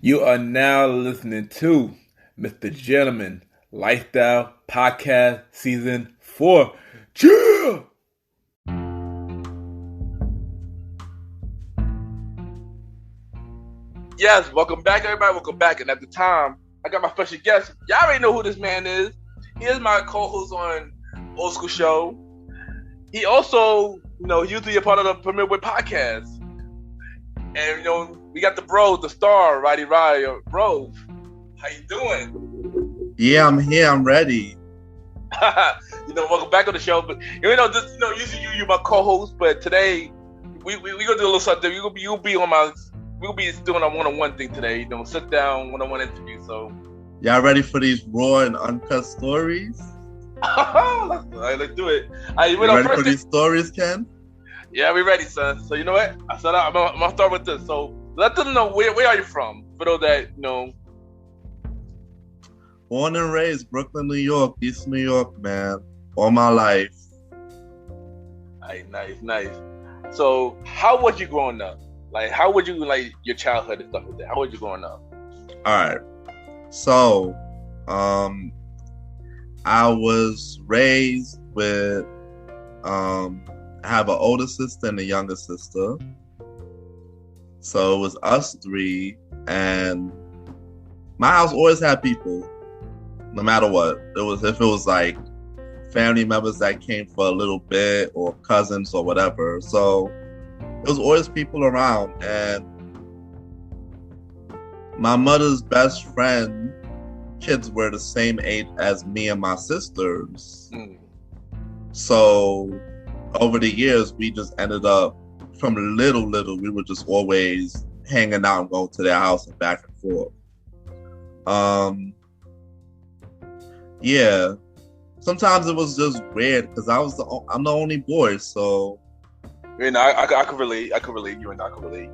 You are now listening to Mr. Gentleman Lifestyle Podcast Season 4. Chill! Yes, welcome back, everybody. Welcome back. And at the time, I got my special guest. Y'all already know who this man is. He is my co-host on Old School Show. He also, usually a part of the Premier Way podcast. And, we got the bro, the star, Roddy. Bro, how you doing? Yeah, I'm here. I'm ready. Welcome back on the show. But, usually you're my co-host. But today, we going to do a little something. You'll be on my... We'll be doing a one-on-one thing today, sit down, one-on-one interview. So, y'all ready for these raw and uncut stories? let's do it. You ready for these stories, Ken? Yeah, we ready, son. So you know what? I'm gonna start with this. So let them know where are you from, for those that know. Born and raised, Brooklyn, New York, East New York, man, all my life. Nice. So how was you growing up? Like, how would you like your childhood and stuff like that? How was you growing up? All right. So, I was raised with, I have an older sister and a younger sister. So it was us three, and my house always had people, no matter what. If it was like family members that came for a little bit or cousins or whatever. So there was always people around, and my mother's best friend kids were the same age as me and my sisters. So over the years, we just ended up from little, we were just always hanging out and going to their house and back and forth. Yeah. Sometimes it was just weird because I'm the only boy, so. I could relate. I could relate. You and I could relate.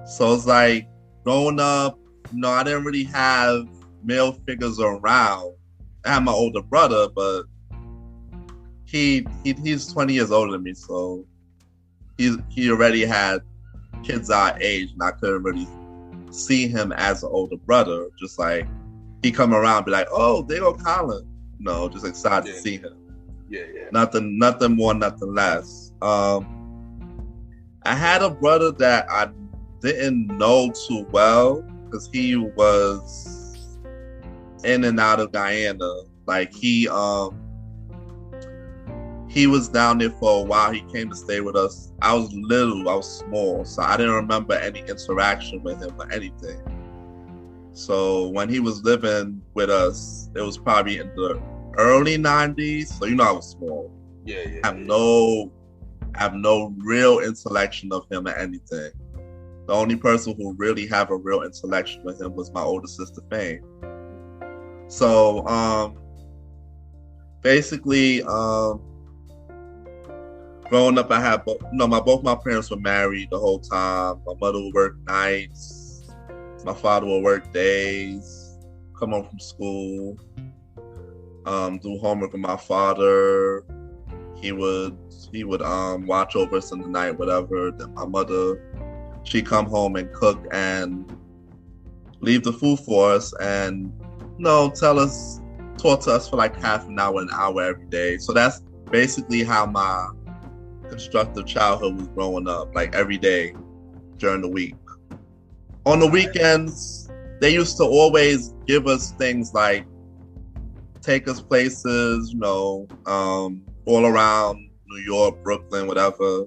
So it's like growing up, I didn't really have male figures around. I had my older brother, but he's 20 years older than me, so he already had kids our age, and I couldn't really see him as an older brother. Just like he come around, and be like, "Oh, there go Colin." Just excited to see him. Yeah. Nothing more, nothing less. I had a brother that I didn't know too well because he was in and out of Guyana. Like he was down there for a while. He came to stay with us. I was little, I was small, so I didn't remember any interaction with him or anything. So when he was living with us, it was probably in the early 90s. So I was small. Yeah. I have no real intellection of him or anything. The only person who really have a real intellection with him was my older sister, Fame. So, basically, growing up, I had, both my parents were married the whole time. My mother would work nights. My father would work days, come home from school, do homework with my father. He would watch over us in the night, whatever. Then my mother, she'd come home and cook and leave the food for us and, talk to us for like half an hour every day. So that's basically how my constructive childhood was growing up, like every day during the week. On the weekends, they used to always give us things like take us places, all around New York, Brooklyn, whatever.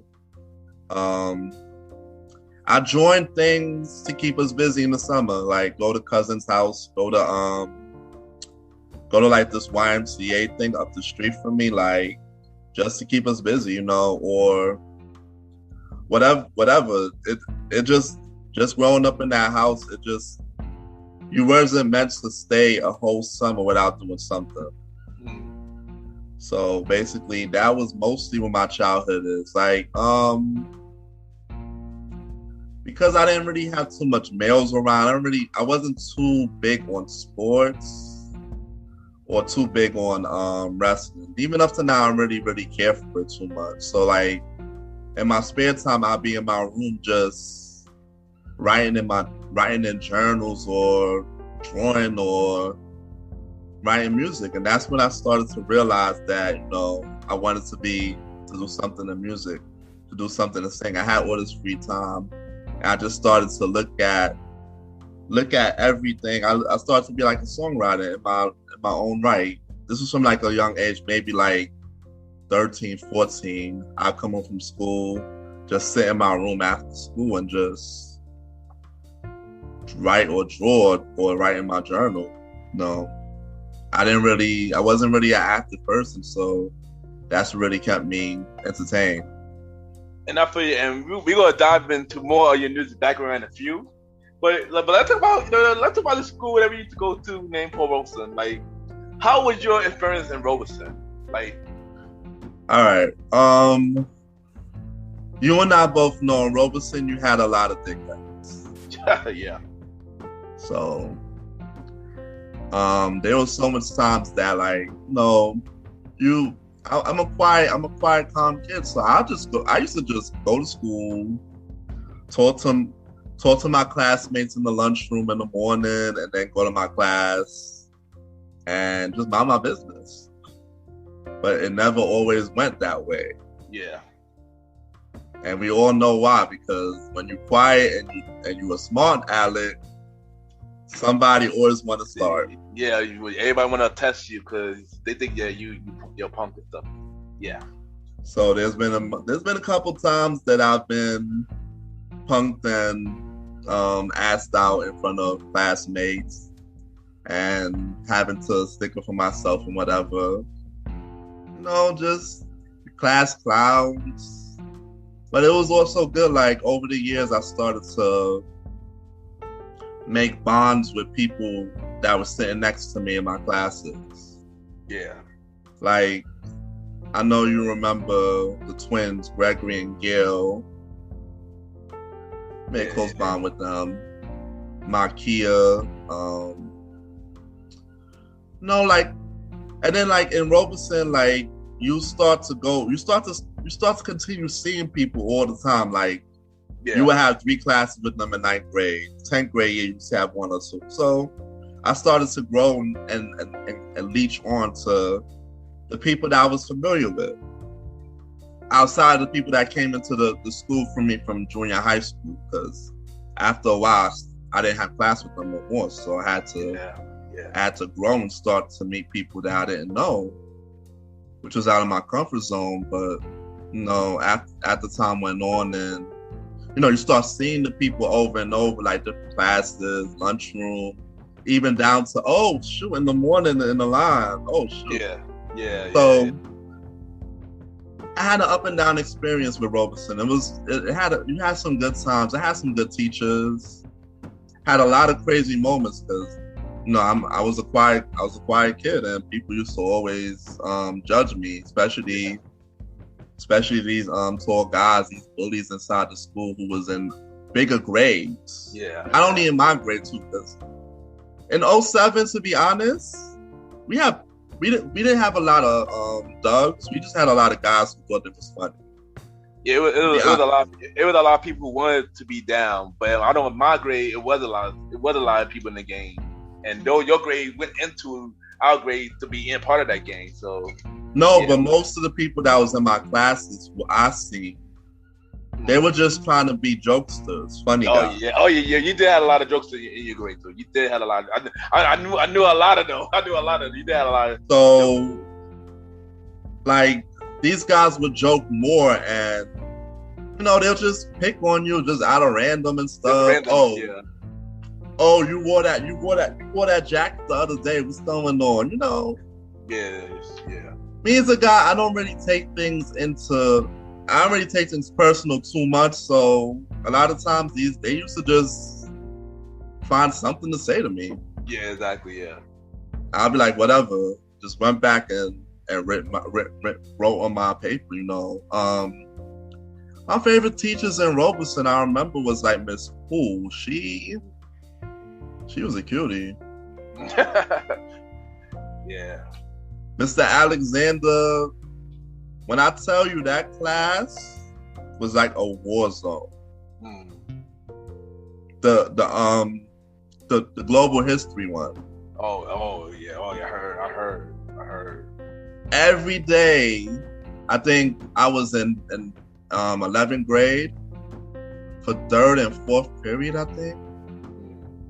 I joined things to keep us busy in the summer, like go to cousin's house, go to like this YMCA thing up the street from me, like just to keep us busy, or whatever. It just growing up in that house, you wasn't meant to stay a whole summer without doing something. So basically, that was mostly what my childhood is. Like, because I didn't really have too much males around, I wasn't too big on sports or too big on wrestling. Even up to now, I really, really care for it too much. So like, in my spare time, I'll be in my room just writing in journals or drawing or writing music. And that's when I started to realize that, I wanted to do something in music, to do something to sing. I had all this free time. And I just started to look at everything. I started to be like a songwriter in my own right. This was from like a young age, maybe like 13, 14. I come home from school, just sit in my room after school and just write or draw or write in my journal. I wasn't really an active person, so that's what really kept me entertained. And I feel you, and we're gonna dive into more of your music background in a few. But let's talk about the school whatever you used to go to named Paul Robeson. Like, how was your experience in Robeson? Like, all right, you and I both know in Robeson you had a lot of dickheads. Yeah. So, there was so much times that I'm a quiet, calm kid. So I used to just go to school, talk to my classmates in the lunchroom in the morning, and then go to my class and just mind my business. But it never always went that way. Yeah. And we all know why, because when you're quiet and you a smart aleck, somebody always want to start. Yeah, everybody want to test you because they think you're punk and stuff. Yeah. So there's been a couple times that I've been punked and asked out in front of classmates and having to stick up for myself and whatever. Just class clowns. But it was also good. Like over the years, I started to make bonds with people that were sitting next to me in my classes. Yeah. Like, I know you remember the twins, Gregory and Gail. Made a close bond with them. Markia. And then like in Robeson, like you start to continue seeing people all the time. Like, you would have 3 classes with them in 9th grade. 10th grade, you used to have 1 or 2. So I started to grow and leech on to the people that I was familiar with. Outside the people that came into the school from me from junior high school, because after a while, I didn't have class with them no more. So I had to grow and start to meet people that I didn't know, which was out of my comfort zone. But, after time went on and, you start seeing the people over and over, like different classes, lunchroom, even down to, oh, shoot, in the morning in the line. Oh, shoot. Yeah. So I had an up and down experience with Robeson. You had some good times. I had some good teachers. Had a lot of crazy moments because, I was a quiet kid, and people used to always judge me, especially these tall guys, these bullies inside the school who was in bigger grades. Yeah. Not only in my grade too, because in 07, to be honest, we didn't have a lot of thugs. We just had a lot of guys who thought it was funny. Yeah, it was a lot. It was a lot of people who wanted to be down, but I know in my grade it was a lot of people in the game, and though your grade went into our grade to be in part of that game, so. No, but most of the people that was in my classes, what I see, they were just trying to be jokesters, funny guys. Yeah. You did have a lot of jokes in your grade too. You did have a lot. I knew a lot of them. You did have a lot of. So, like, these guys would joke more, and they'll just pick on you just out of random and stuff. Oh, you wore that jacket the other day. What's going on? Yeah. Me as a guy, I don't really take things personal too much. So a lot of times they used to just find something to say to me. Yeah, exactly. Yeah. I'll be like, whatever. Just went back and wrote on my paper. My favorite teachers in Robeson, I remember, was like Miss Poole. She was a cutie. Yeah. Mr. Alexander, when I tell you that class was like a war zone. the global history one. Oh yeah. I heard. Every day, I think I was in 11th grade for third and fourth period. I think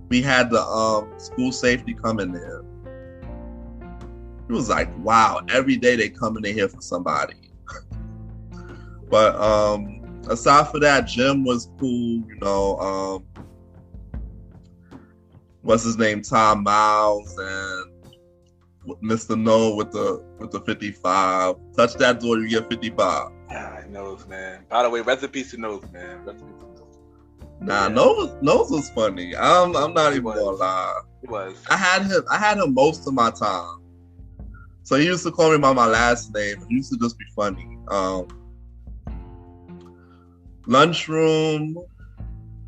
we had the school safety come in there. It was like, wow, every day they coming in here for somebody. But aside for that, gym was cool. What's his name? Tom Miles and Mr. No with the 55. Touch that door, you get 55. Yeah, Nose, man. By the way, rest in peace to Nose, man. Rest in peace to Nose. Nah, Nose was funny. I'm not even gonna lie. It was. I had him most of my time. So he used to call me by my last name. It used to just be funny. Lunchroom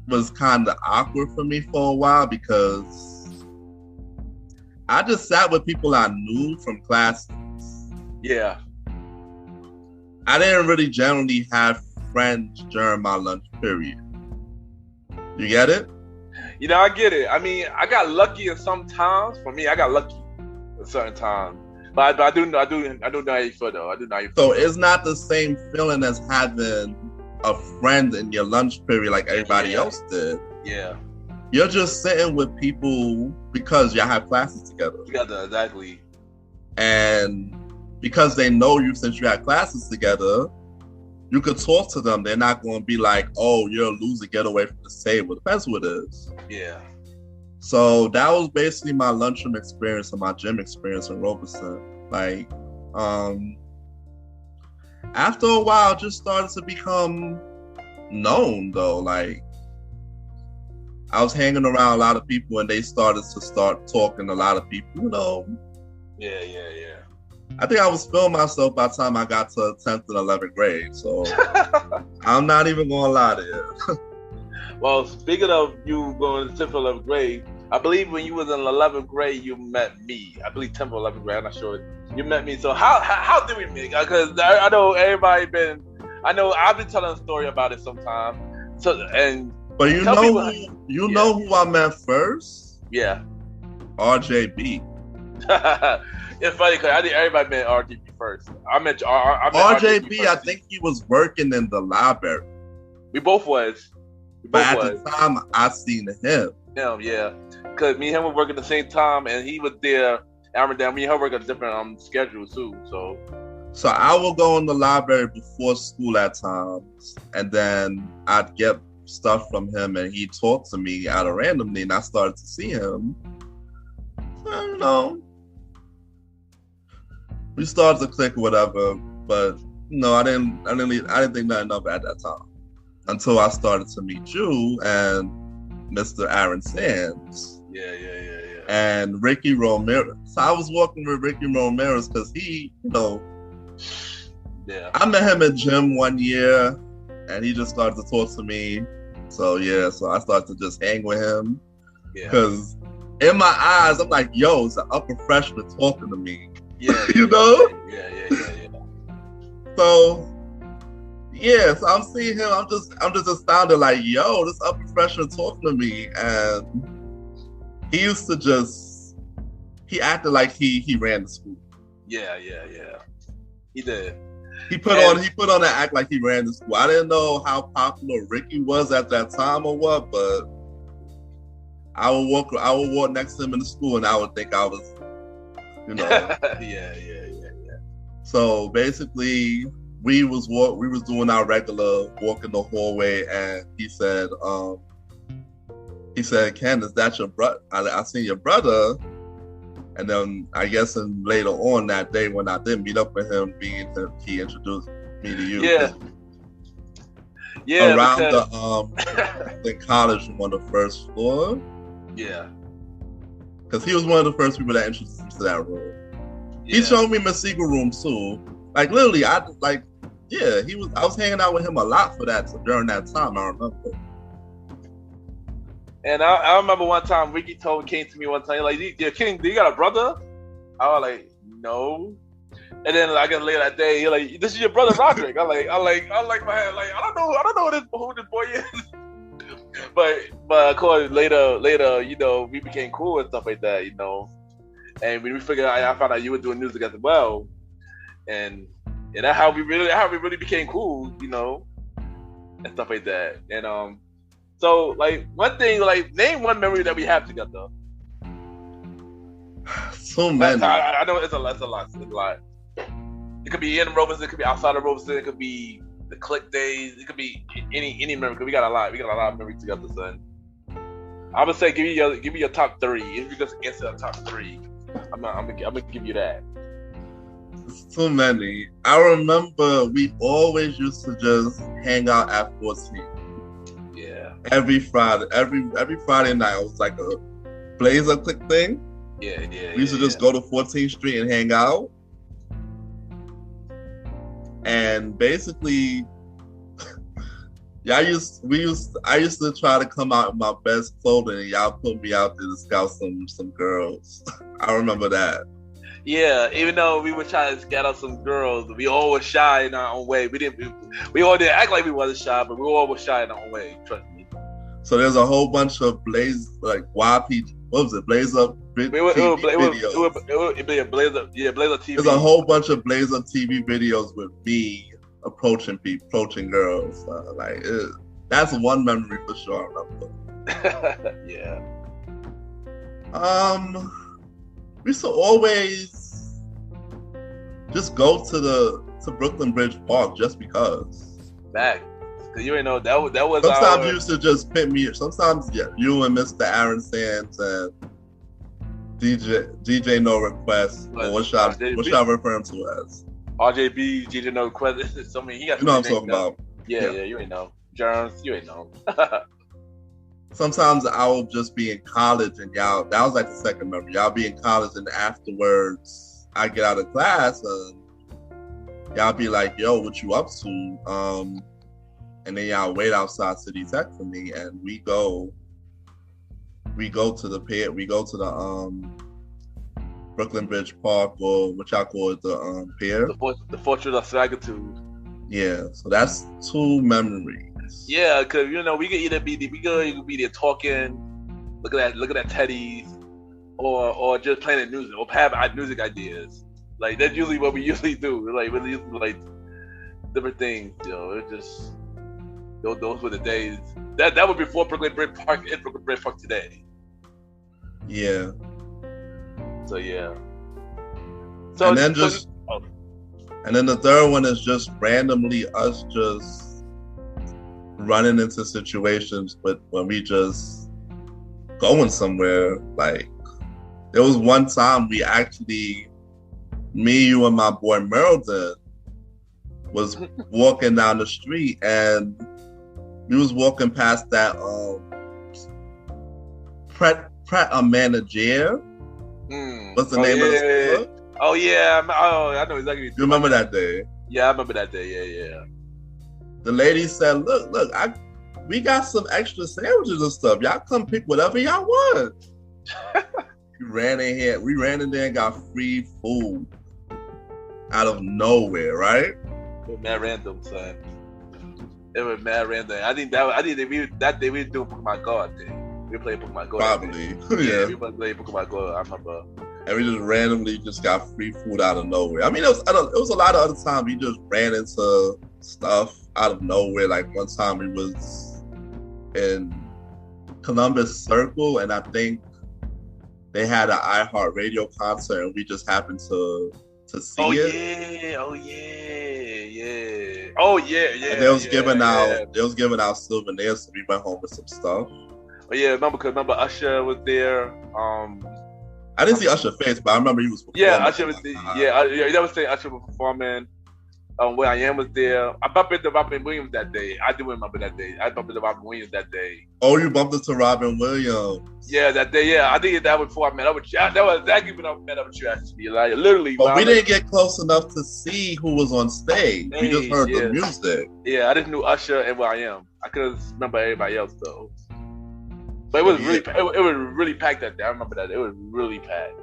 was kind of awkward for me for a while because I just sat with people I knew from classes. Yeah. I didn't really generally have friends during my lunch period. You get it? I get it. I mean, I got lucky in some times. For me, I got lucky at certain times. But I do know how you feel though. I do know how you feel. So it's not the same feeling as having a friend in your lunch period like everybody else did. Yeah. You're just sitting with people because y'all have classes together. Together, exactly. And because they know you since you had classes together, you could talk to them. They're not going to be like, oh, you're a loser, get away from the table. Depends who it is. Yeah. So that was basically my lunchroom experience and my gym experience in Robeson. Like, after a while, it just started to become known, though. Like, I was hanging around a lot of people, and they started talking to a lot of people, Yeah. I think I was feeling myself by the time I got to 10th and 11th grade. So I'm not even going to lie to you. Well, speaking of you going to 10th or 11th grade, I believe when you was in 11th grade, you met me. I believe 10th or 11th grade, I'm not sure. You met me. So how did we meet? Because I know I've been telling a story about it sometime. But you know who I met first? Yeah. RJB. It's funny because I think everybody met RJB first. I met RJB. I think he was working in the library. We both was. But at the time, I seen him. Yeah. Because me and him were working at the same time, and he was there. I remember me and him working a different schedules too. So I would go in the library before school at times, and then I'd get stuff from him, and he'd talk to me out of randomly, and I started to see him. So, we started to click or whatever, but I didn't think nothing of it at that time until I started to meet you and Mr. Aaron Sands. Yeah. And Ricky Ramirez. So I was walking with Ricky Ramirez because he, yeah. I met him at gym one year, and he just started to talk to me. So I started to just hang with him. Yeah. Because in my eyes, I'm like, yo, it's an upper freshman talking to me. Yeah. Yeah. So I'm seeing him. I'm just astounded, like, yo, this upper freshman talking to me, and he used to he acted like he ran the school. Yeah. He did. He put on that act like he ran the school. I didn't know how popular Ricky was at that time or what, but I would walk next to him in the school, and I would think I was, Yeah. So basically, we was doing our regular walk in the hallway, and he said, Ken, is that your brother? I seen your brother. And then I guess later on that day when I did meet up with him, he introduced me to you. Yeah. Yeah. Around the college room on the first floor. Yeah. Because he was one of the first people that introduced me to that room. Yeah. He showed me my secret room too. Like literally, I was hanging out with him a lot during that time, I remember. And I remember one time Ricky came to me one time, like, King, do you got a brother? I was like, no. And then I guess later that day, he like, this is your brother Roderick. I like my head, like, I don't know who this boy is. But of course later, we became cool and stuff like that, and we figured out. I found out you were doing music as well, and that's how we really became cool, and stuff like that. And so like one thing, like name one memory that we have together. So many. I know it's a lot. It could be in Robeson, it could be outside of Robeson, it could be the click days, it could be any memory. Cause we got a lot of memories together, son. I would say give me your top 3. If you just answer the top 3, I'm gonna give you that. So many. I remember we always used to just hang out at 14. Yeah. Every Friday night, it was like a Blazer click thing. Yeah. We used to just go to 14th Street and hang out. And basically, I used to try to come out in my best clothing, and y'all put me out there to scout some girls. I remember that. Yeah, even though we were trying to scout out some girls, we all were shy in our own way. We all didn't act like we wasn't shy, but we all were shy in our own way. Trust me. So there's a whole bunch of Blazer TV TV. There's a whole bunch of Blazer TV videos with me approaching girls. That's one memory for sure. I remember. Yeah. We used to always just go to Brooklyn Bridge Park just because. Back. Cause you ain't know that was. Sometimes you used to just pit me. Sometimes you and Mr. Aaron Sands and DJ No Request. Or what should I refer him to as? RJB, DJ No Request. So many. He got. You know what I'm talking about? Yeah. You ain't know. Germs, you ain't know. Sometimes I would just be in college and y'all. That was like the second memory. Y'all be in college and afterwards I get out of class and y'all be like, "Yo, what you up to?" And then y'all wait outside City Tech for me, and we go to the pier. We go to the Brooklyn Bridge Park, or what y'all call it, the pier. The Fortress of Sagitude. Yeah, so that's 2 memories. Yeah, cause we could either be there talking, look at that Teddy's, or just playing the music, or have music ideas. Like that's usually what we usually do. Like we usually like different things. It just. Those were the days. That was before Brooklyn Bridge Park and Brooklyn Bridge Park today. Yeah. So yeah. And then the third one is just randomly us just running into situations, but when we just going somewhere. Like there was one time we actually, me, you, and my boy Merlden was walking down the street, and we was walking past that Pret a Manager. What's the name of the store? Oh yeah, I know exactly. You remember that day? Yeah, I remember that day. Yeah. The lady said, "Look, we got some extra sandwiches and stuff. Y'all come pick whatever y'all want." We ran in there and got free food out of nowhere, right? It was mad random, son. It was mad random. I think that day we were doing Pokemon Go day. We were playing Pokemon Go. Probably. Yeah, we were playing Pokemon Go. I remember. And we just randomly just got free food out of nowhere. I mean, it was a lot of other times we just ran into stuff out of nowhere. Like one time we was in Columbus Circle, and I think they had an iHeartRadio concert, and we just happened to see it. Oh yeah. And they was giving out souvenirs, so we went home with some stuff. Oh yeah, remember Usher was there. I didn't see Usher face, but I remember he was performing. Yeah, Usher was there. That was saying Usher was performing. Where I Am was there. I bumped into Robin Williams that day. I do remember that day. I bumped into Robin Williams that day. Oh, you bumped into Robin Williams? Yeah, that day. Yeah, I think that was before I met up with you. That was exactly when I met up with you, actually. Like literally. But we didn't get close enough to see who was on stage. We just heard the music. Yeah, I just knew Usher and Where I Am. I couldn't remember everybody else though. But it was really, it was really packed that day. I remember that. It was really packed.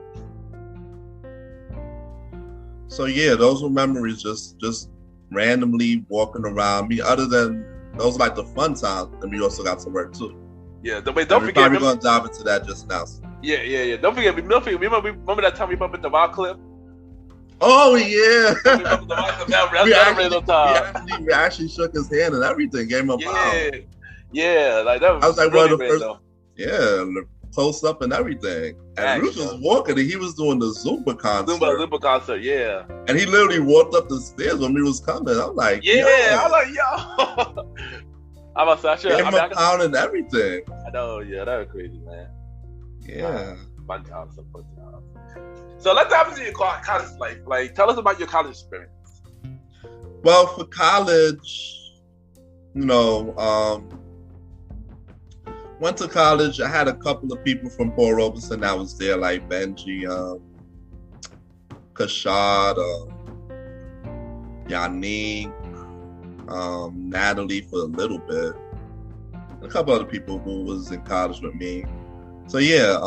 So yeah, those were memories. Just randomly walking around. I mean, other than those, like the fun times, and we also got to work too. Yeah, don't We're forget. probably gonna dive into that just now. Yeah. Don't forget. Remember that time we bumped into Rock Cliff? Oh yeah. We actually shook his hand and everything. Gave him a bow. Yeah. Like that was like really one of the first. Though. Yeah, close up and everything. And we was just walking, and he was doing the Zumba concert. Zumba concert, yeah. And he literally walked up the stairs when we was coming. I'm like, yo. I'm about to say, gave him a pound and everything. I know, yeah, that was crazy, man. Yeah. Fun time. So let's dive into your college life. Like, tell us about your college experience. Well, for college, went to college. I had a couple of people from Port Robeson that was there, like Benji, Kashad, Yannick, Natalie for a little bit, and a couple other people who was in college with me. So yeah,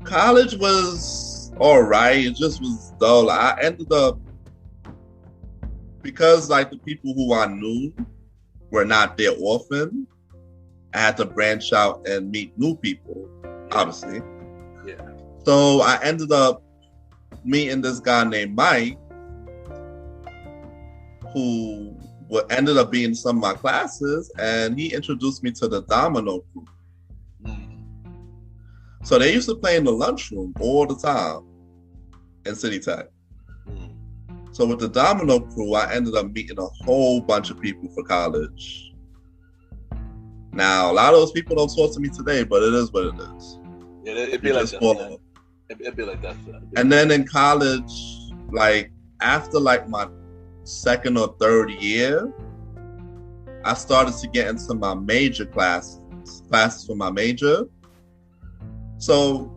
college was all right. It just was dull. I ended up, because like the people who I knew were not there often, I had to branch out and meet new people, obviously. Yeah. So I ended up meeting this guy named Mike, who ended up being in some of my classes, and he introduced me to the Domino crew. So they used to play in the lunchroom all the time in City Tech. So with the Domino crew, I ended up meeting a whole bunch of people for college. Now, a lot of those people don't talk to me today, but it is what it is. Yeah, it'd be like that. It'd be like that. And then in college, like after like my second or third year, I started to get into my major classes for my major. So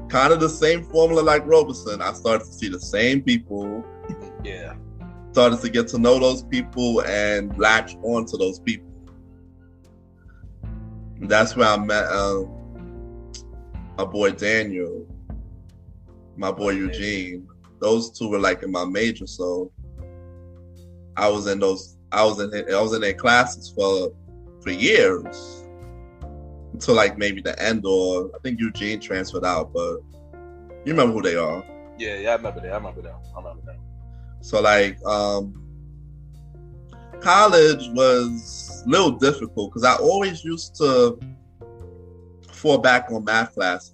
kind of the same formula like Robeson. I started to see the same people. Yeah. Started to get to know those people and latch onto those people. And that's where I met my boy Daniel, my boy Eugene. Those two were like in my major, so I was in their classes for years. Until like maybe the end, or I think Eugene transferred out, but you remember who they are. Yeah, I remember that. So like college was a little difficult because I always used to fall back on math classes.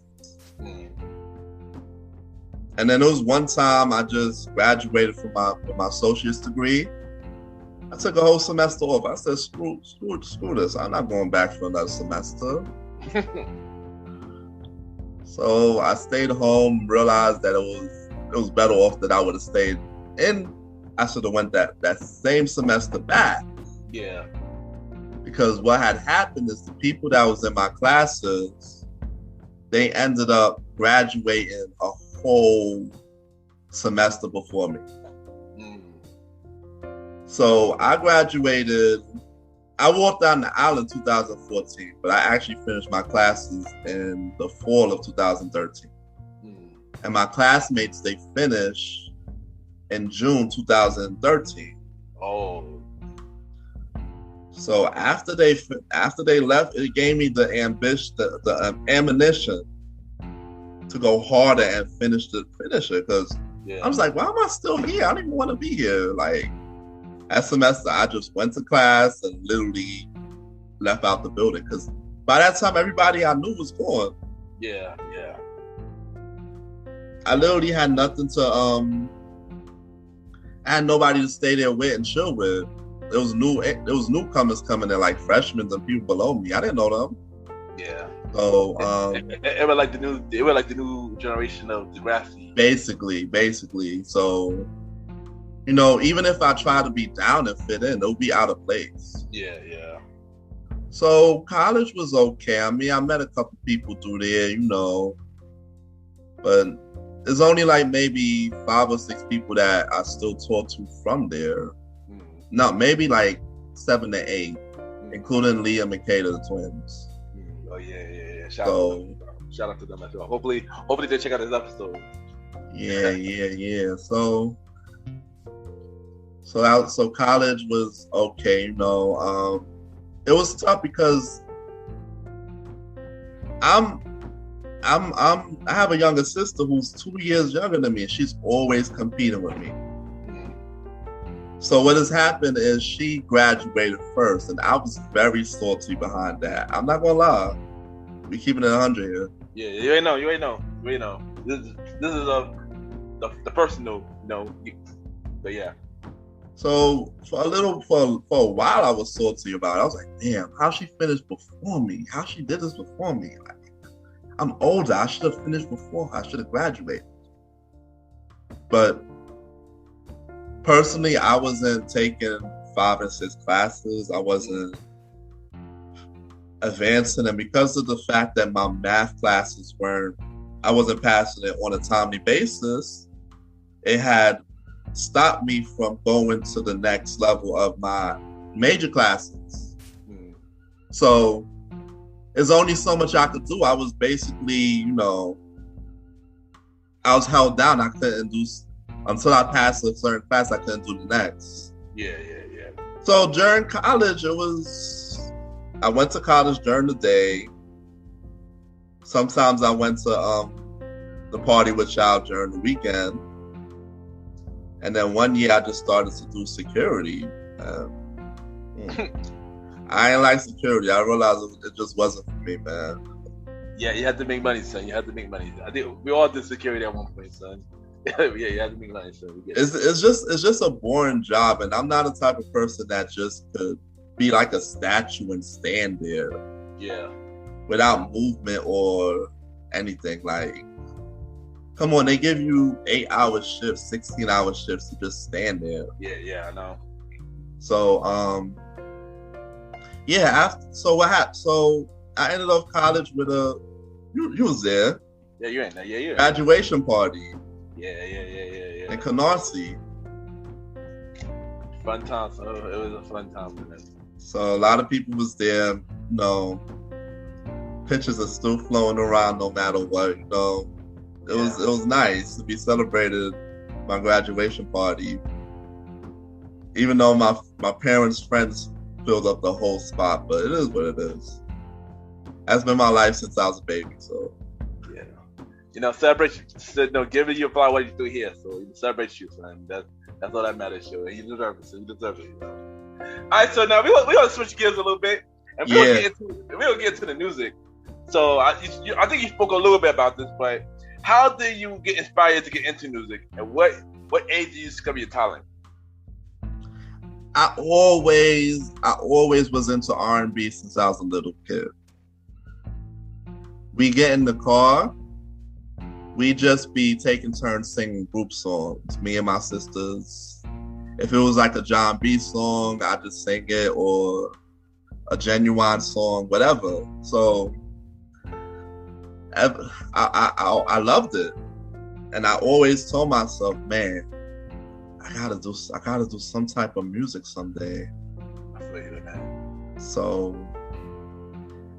And then there was one time I just graduated from my associate's degree. I took a whole semester off. I said, screw this. I'm not going back for another semester. So I stayed home, realized that it was better off that I would have stayed in. I should have went that same semester back. Yeah. Because what had happened is the people that was in my classes, they ended up graduating a whole semester before me. So I graduated, I walked down the aisle in 2014, but I actually finished my classes in the fall of 2013. And my classmates, they finished in June 2013. Oh. So after they left, it gave me the ambition, the ammunition to go harder and finish it. Because I was like, why am I still here? I don't even want to be here. Like, that semester, I just went to class and literally left out the building because by that time, everybody I knew was gone. Yeah. I literally had nothing to, I had nobody to stay there with and chill with. There was newcomers coming in, like freshmen and people below me. I didn't know them. Yeah. So it was like the new generation of Degrassi. Basically. So, you know, even if I try to be down and fit in, it'll be out of place. Yeah. So college was okay. I mean, I met a couple people through there, you know, but there's only like maybe 5 or 6 people that I still talk to from there. No, maybe like 7 to 8, including Leah and Makeda, the twins. Oh yeah. Shout out to them as well. Hopefully they check out this episode. Yeah. So college was okay, you know. it was tough because I have a younger sister who's 2 years younger than me, and she's always competing with me. So what has happened is she graduated first, and I was very salty behind that. I'm not gonna lie. We keeping it 100 here. Yeah, you ain't know. This is the personal, but yeah. So for a while, I was salty about it. I was like, damn, how she finished before me? How she did this before me? Like, I'm older. I should have finished before her. I should have graduated. But personally, I wasn't taking 5 and 6 classes. I wasn't advancing, and because of the fact that my math classes I wasn't passing it on a timely basis, it had stopped me from going to the next level of my major classes. So there's only so much I could do. I was basically, I was held down. I couldn't do, until I passed a certain class, I couldn't do the next. Yeah. So during college, I went to college during the day. Sometimes I went to the party with y'all during the weekend. And then one year I just started to do security. I ain't like security. I realized it just wasn't for me, man. Yeah, you had to make money, son. You had to make money. I think we all did security at one point, son. Yeah, you had to make money, son. It's just a boring job, and I'm not the type of person that just could be like a statue and stand there. Yeah. Without movement or anything. Like, come on, they give you 8-hour shifts, 16-hour shifts to just stand there. Yeah, I know. So, so what happened? So I ended up college with you was there. Yeah, you ain't there. Yeah, graduation party. Yeah. In Canarsie. Fun time. So it was a fun time for them. So a lot of people was there. Pictures are still flowing around no matter what. It was nice to be celebrated. My graduation party. Even though my parents' friends filled up the whole spot, but it is what it is. That's been my life since I was a baby. So yeah, celebration. Give it your flower what you do here. So celebrate you, son. That's all that matters, yo. And you deserve it. So you deserve it. All right, so now we gonna switch gears a little bit, and we'll get into the music. So I think you spoke a little bit about this, but how did you get inspired to get into music, and what age did you discover your talent? I always was into R&B since I was a little kid. We get in the car, we just be taking turns singing group songs, me and my sisters. If it was like a John B song, I just sing it, or a Genuine song, whatever. So I loved it, and I always told myself, man, I gotta do some type of music someday. I feel you, man. So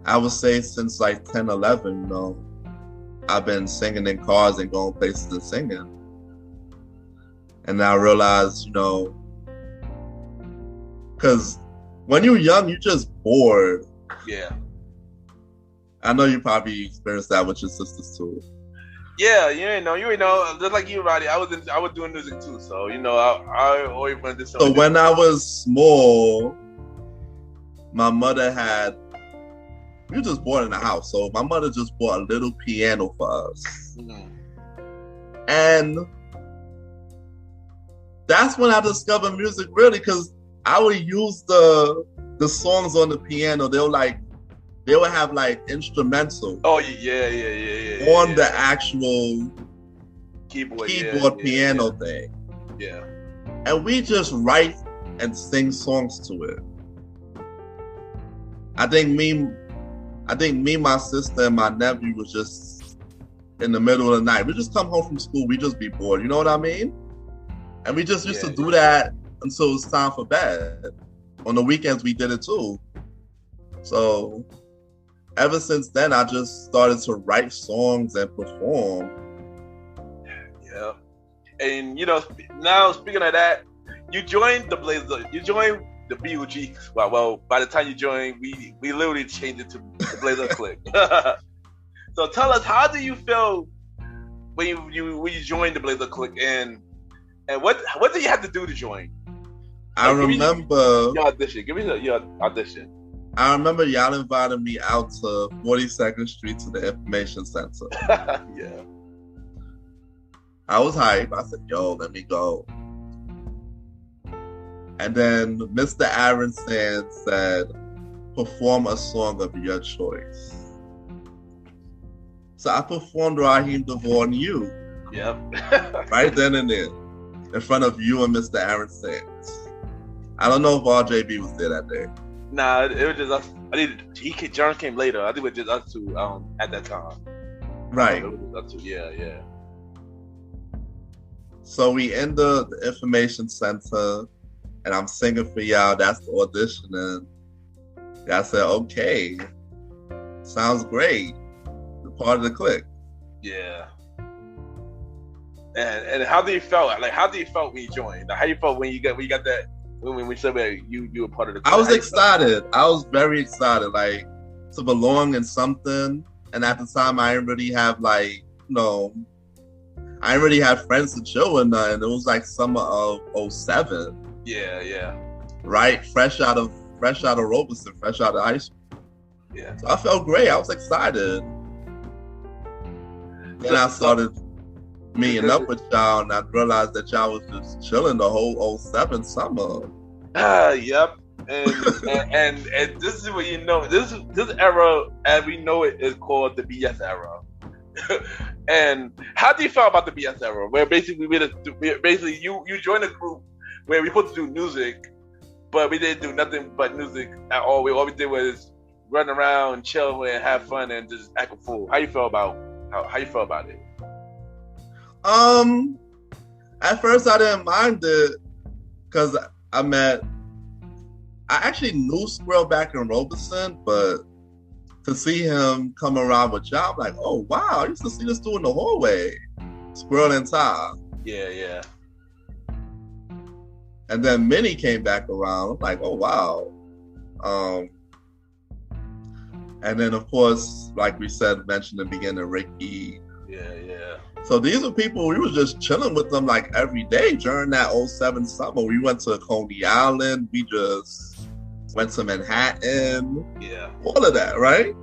I would say since like 10, 11, I've been singing in cars and going places and singing. And I realized, because when you're young, you're just bored. Yeah. I know you probably experienced that with your sisters too. Yeah, you ain't know. Just like you, Roddy. I was doing music too, so I always wanted to do something. So when I was small, my mother we were just born in the house, so my mother just bought a little piano for us. Mm-hmm. And that's when I discovered music really, because I would use the songs on the piano. They would have like instrumental. Oh yeah. On the actual keyboard piano thing. Yeah. And we just write and sing songs to it. I think me, my sister, and my nephew was just in the middle of the night. We just come home from school, we just be bored. You know what I mean? And we just used to do that until it's time for bed. On the weekends, we did it too. So ever since then, I just started to write songs and perform. Yeah. And now speaking of that, you joined the Blazers. You joined the BUG. Well, by the time you joined, we literally changed it to the Blazer Click. So tell us, how do you feel when you joined the Blazer Click, and what did you have to do to join? I remember your audition. Give me your audition. I remember y'all invited me out to 42nd Street to the Information Center. Yeah. I was hyped. I said, yo, let me go. And then Mr. Aaron Sands said, perform a song of your choice. So I performed Raheem DeVaughn You. Yep. Right then and there, in front of you and Mr. Aaron Sands. I don't know if RJB was there that day. Nah, it was just us. John came later. I think it was just us two at that time. Right. It was us two. Yeah. So we in the Information Center, and I'm singing for y'all. That's the audition, and y'all said, okay, sounds great. The part of the click. Yeah. And how do you feel? Like, how do you felt when you joined? Like, how you felt when you got that? When we said you were part of the click? I was excited. I was very excited, like, to belong in something. And at the time, I didn't really have I didn't really have friends to chill with nothing. It was like summer of 07. Yeah. Right? Fresh out of Robeson, fresh out of high school. Yeah. So I felt great. I was excited. Then I started meeting up with y'all, and I realized that y'all was just chilling the whole 07 summer. Yep. And this is what you know. This era, as we know it, is called the BS era. And how do you feel about the BS era, where basically you joined a group where we were supposed to do music, but we didn't do nothing but music at all. All we did was run around, chill, and have fun, and just act a fool. How you feel about it? At first I didn't mind it because I actually knew Squirrel back in Robeson, but to see him come around with y'all, I'm like, oh wow, I used to see this dude in the hallway, Squirrel and Ty. Yeah. And then Minnie came back around. I'm like, oh wow. And then of course, like we mentioned in the beginning, Ricky. Yeah. So these are people, we were just chilling with them like every day during that 07 summer. We went to Coney Island. We just went to Manhattan. Yeah. All of that, right?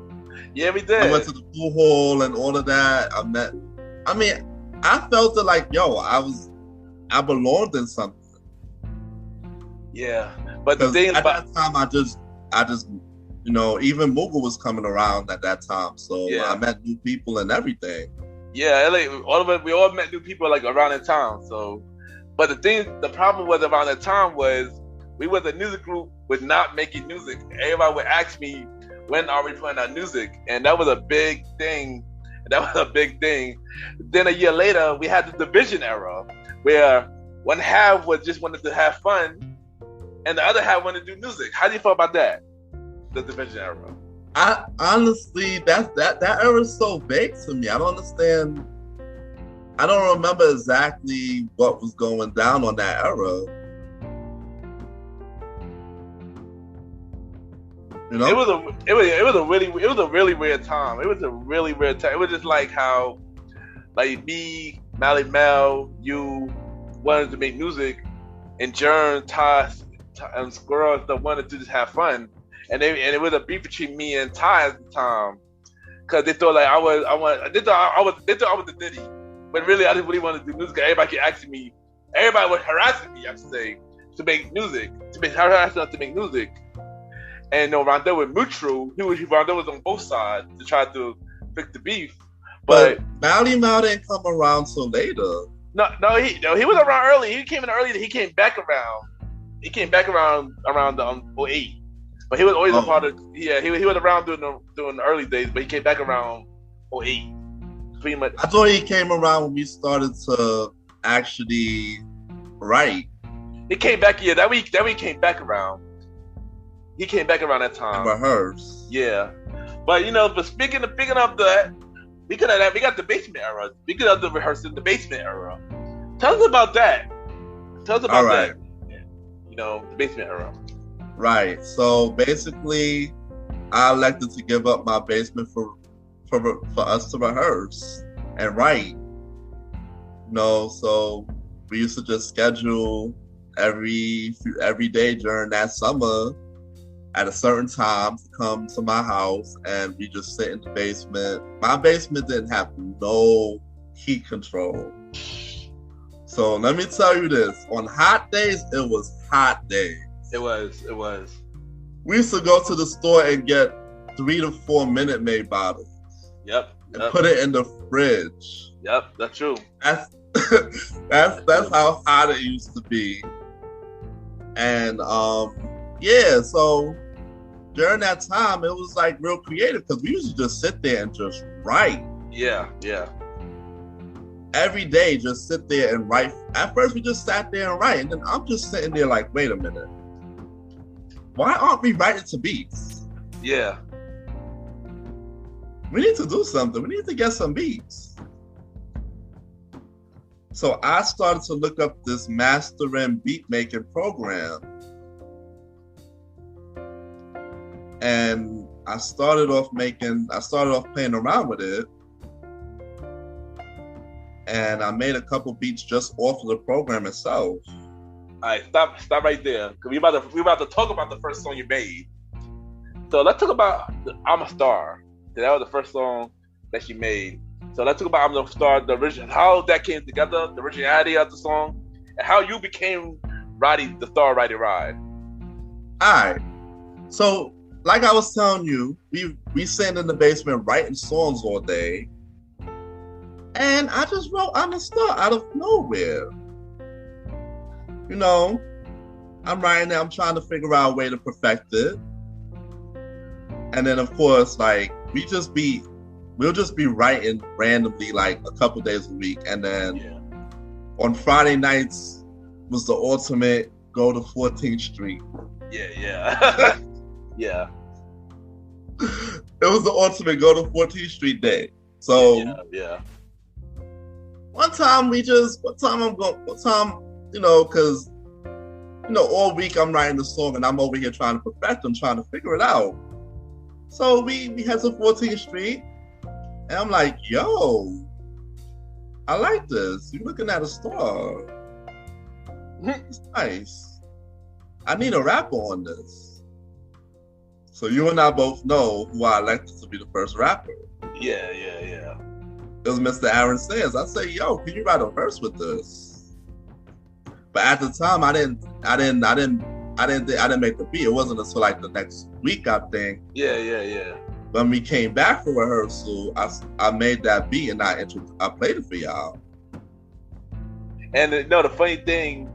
Yeah, we did. I went to the pool hall and all of that. I felt it like, yo, I belonged in something. Yeah. But the thing at that time, I just, even Moogle was coming around at that time. So yeah. I met new people and everything. Yeah, we all met new people like around that time. So, but the problem was around that time was we was a music group with not making music. Everybody would ask me, when are we playing our music? And that was a big thing. Then a year later, we had the division era, where one half just wanted to have fun, and the other half wanted to do music. How do you feel about that? The division era. I honestly, that era is so vague to me. I don't understand. I don't remember exactly what was going down on that era. You know? It was a really weird time. It was a really weird time. It was just like how, like me, Mally Mel, you wanted to make music, and Jern, Ty, and Squirrel that wanted to just have fun. And it was a beef between me and Ty at the time, because they thought like I was the Diddy, but really I didn't really want to do music. Everybody kept asking me, everybody was harassing me, I should say, to make music, harassing us to make music. And Rondell was neutral. Rondell was on both sides to try to fix the beef. But Mally Mal didn't come around till later. No, he was around early. He came in early. He came back around. He came back around the 08. But he was always a part of. Yeah, he was around during the early days, but he came back around 08. Pretty much. I thought he came around when we started to actually write. He came back. Yeah, that week he came back around. He came back around that time. And rehearse. Yeah, but but speaking of that, we got the basement era. Speaking of the rehearsing, the basement era. Tell us about that. The basement era. Right. So basically, I elected to give up my basement for us to rehearse and write. So we used to just schedule every day during that summer at a certain time to come to my house, and we just sit in the basement. My basement didn't have no heat control. So let me tell you this: on hot days, it was hot days. It was. We used to go to the store and get 3 to 4 Minute Maid bottles. Yep. And put it in the fridge. Yep, that's true. That's how hot it used to be. And so during that time it was like real creative because we used to just sit there and just write. Yeah. Every day, just sit there and write. At first we just sat there and write, and then I'm just sitting there like, wait a minute. Why aren't we writing to beats? Yeah. We need to do something. We need to get some beats. So I started to look up this mastering beat making program. And I started off playing around with it. And I made a couple beats just off of the program itself. All right, stop right there. Cause we about to talk about the first song you made. So let's talk about "I'm a Star." That was the first song that you made. So let's talk about "I'm a Star," the original, how that came together, the originality of the song, and how you became Roddy, the Star Roddy Ride. All right. So, like I was telling you, we sitting in the basement writing songs all day, and I just wrote "I'm a Star" out of nowhere. I'm writing it. I'm trying to figure out a way to perfect it. And then, of course, like, we'll just be writing randomly, like, a couple days a week. And then on Friday nights was the ultimate go to 14th Street. Yeah. Yeah. It was the ultimate go to 14th Street day. So yeah. One time, because all week I'm writing the song and I'm over here trying to perfect them, trying to figure it out. So we head to 14th Street, and I'm like, yo, I like this. You're looking at a star. It's nice. I need a rapper on this. So you and I both know who I elected to be the first rapper. Yeah. It was Mr. Aaron Sayers. I said, yo, can you write a verse with this? But at the time, I didn't make the beat. It wasn't until like the next week, I think. Yeah. When we came back for rehearsal, I made that beat and I played it for y'all. And the funny thing,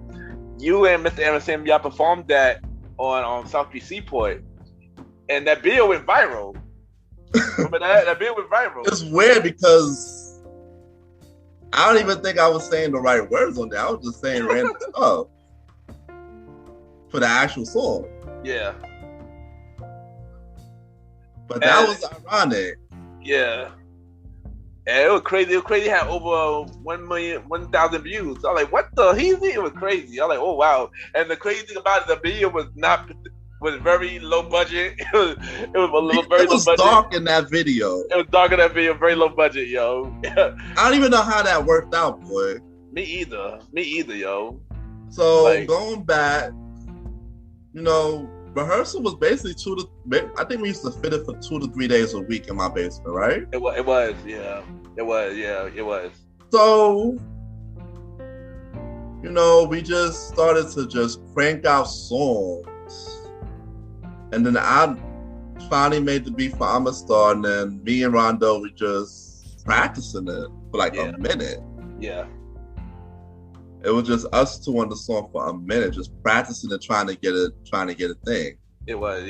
you and Mr. Aaron Sam, y'all performed that on South Beach Seaport, and that video went viral. Remember that? That video went viral. It's weird because I don't even think I was saying the right words on there. I was just saying random stuff for the actual song. Yeah. But that was ironic. Yeah. And it was crazy. It was crazy. It had over 1,000 views. I was like, what the? It was crazy. I was like, oh, wow. And the crazy thing about it, the video was very low budget. It was very low budget. It was dark in that video. It was dark in that video, very low budget, yo. I don't even know how that worked out, boy. Me either, yo. So going back, rehearsal was basically I think we used to fit it for 2 to 3 days a week in my basement, right? It was, yeah. It was. So, we just started to just crank out songs. And then I finally made the beat for "I'm a Star," and then me and Rondo were just practicing it for like a minute. Yeah. It was just us two on the song for a minute, just practicing it, trying to get a thing. It was.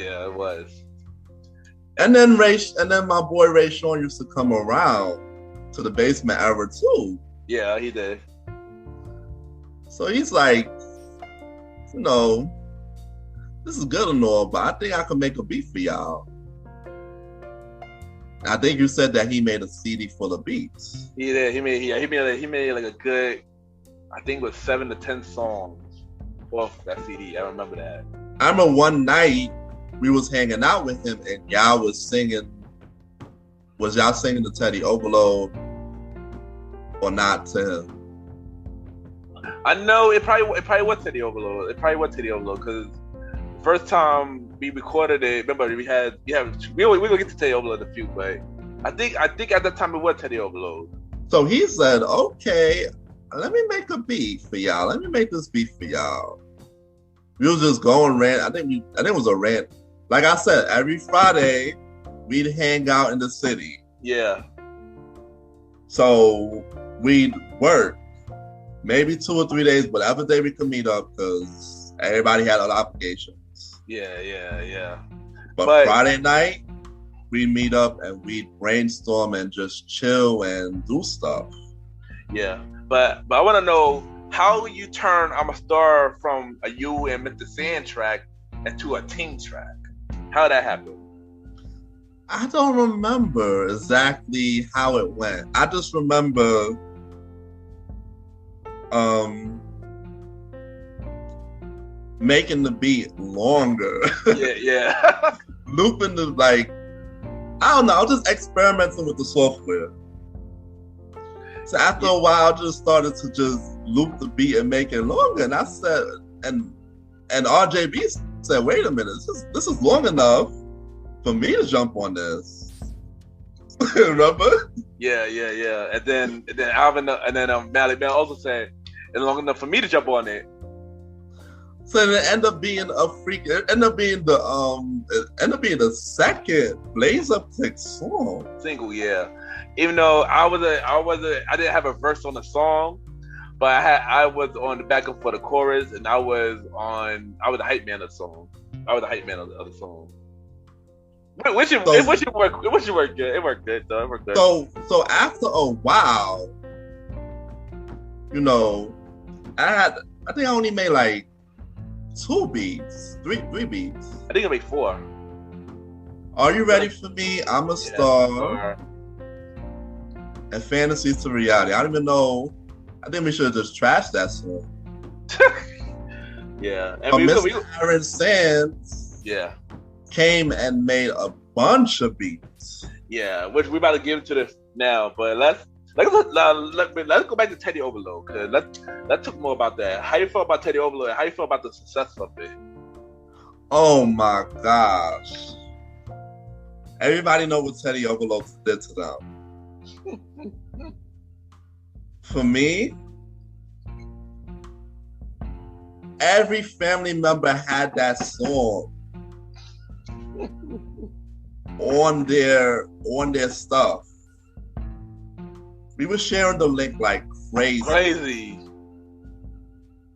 And then my boy Ray Sean used to come around to the basement era too. Yeah, he did. So he's like, this is good and all, but I think I can make a beat for y'all. I think you said that he made a CD full of beats. He did. He made like a good, I think it was 7 to 10 songs off that CD. I remember that. I remember one night we was hanging out with him and y'all was singing. Was y'all singing the Teddy Overload or not to him? I know it probably was Teddy Overload. It probably was Teddy Overload because first time we recorded it, remember we gonna get to Teddy Overload in a few, but I think at that time it was Teddy Overload. So he said, "Okay, let me make a beat for y'all. Let me make this beat for y'all." We was just going rant. I think it was a rant. Like I said, every Friday we'd hang out in the city. Yeah. So we'd work maybe 2 or 3 days, whatever day we could meet up, because everybody had other obligations. Yeah. But Friday night, we meet up and we brainstorm and just chill and do stuff. Yeah, but I want to know how you turn "I'm a Star" from a you and Mr. Sand track into a team track. How that happened? I don't remember exactly how it went. I just remember making the beat longer. Yeah. Looping the, like, I don't know, I was just experimenting with the software. So after a while, I just started to just loop the beat and make it longer. And I said, and RJB said, "Wait a minute, this is long enough for me to jump on this." Remember? Yeah. And then Alvin and then Mally Bell also said, "It's long enough for me to jump on it." So it ended up being it ended up being the second Blaze Uptick song. Single, yeah. Even though I didn't have a verse on the song, but I was on the backup for the chorus, and I was the hype man of the song. I was the hype man of the song. Which worked good. It worked good though. It worked good. So after a while, I think I only made like 2 beats, three beats. I think I made 4. Are You Ready For Me? I'm a Star. And Fantasies to Reality. I don't even know. I think we should have just trashed that song. Yeah. And Mr. Aaron Sands came and made a bunch of beats. Yeah, which we're about to get into this now, but let's go back to Teddy Overload, because let's talk more about that. How you feel about Teddy Overload, and how you feel about the success of it? Oh my gosh. Everybody know what Teddy Overload did to them. For me, every family member had that song on their stuff. We were sharing the link like crazy.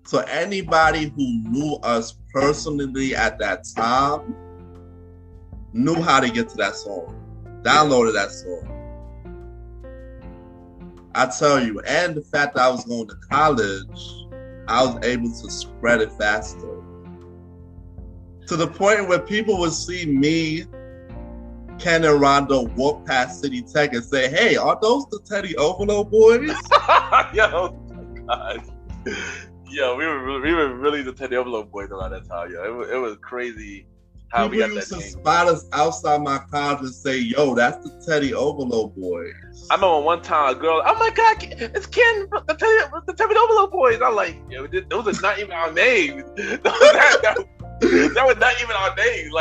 So anybody who knew us personally at that time knew how to get to that song, downloaded that song. I tell you, and the fact that I was going to college, I was able to spread it faster. To the point where people would see me, Ken and Rondo walk past City Tech and say, "Hey, are those the Teddy Overload boys?" Yo, God. Yo, we were really the Teddy Overload boys around that time. Yo, it was crazy how people we got used that to name. spot us outside my college and say, "Yo, that's the Teddy Overload boys." I remember one time a girl, "Oh my God, it's Ken, the Teddy Overload boys." I'm like, yo, those are not even our names. That was not even our names.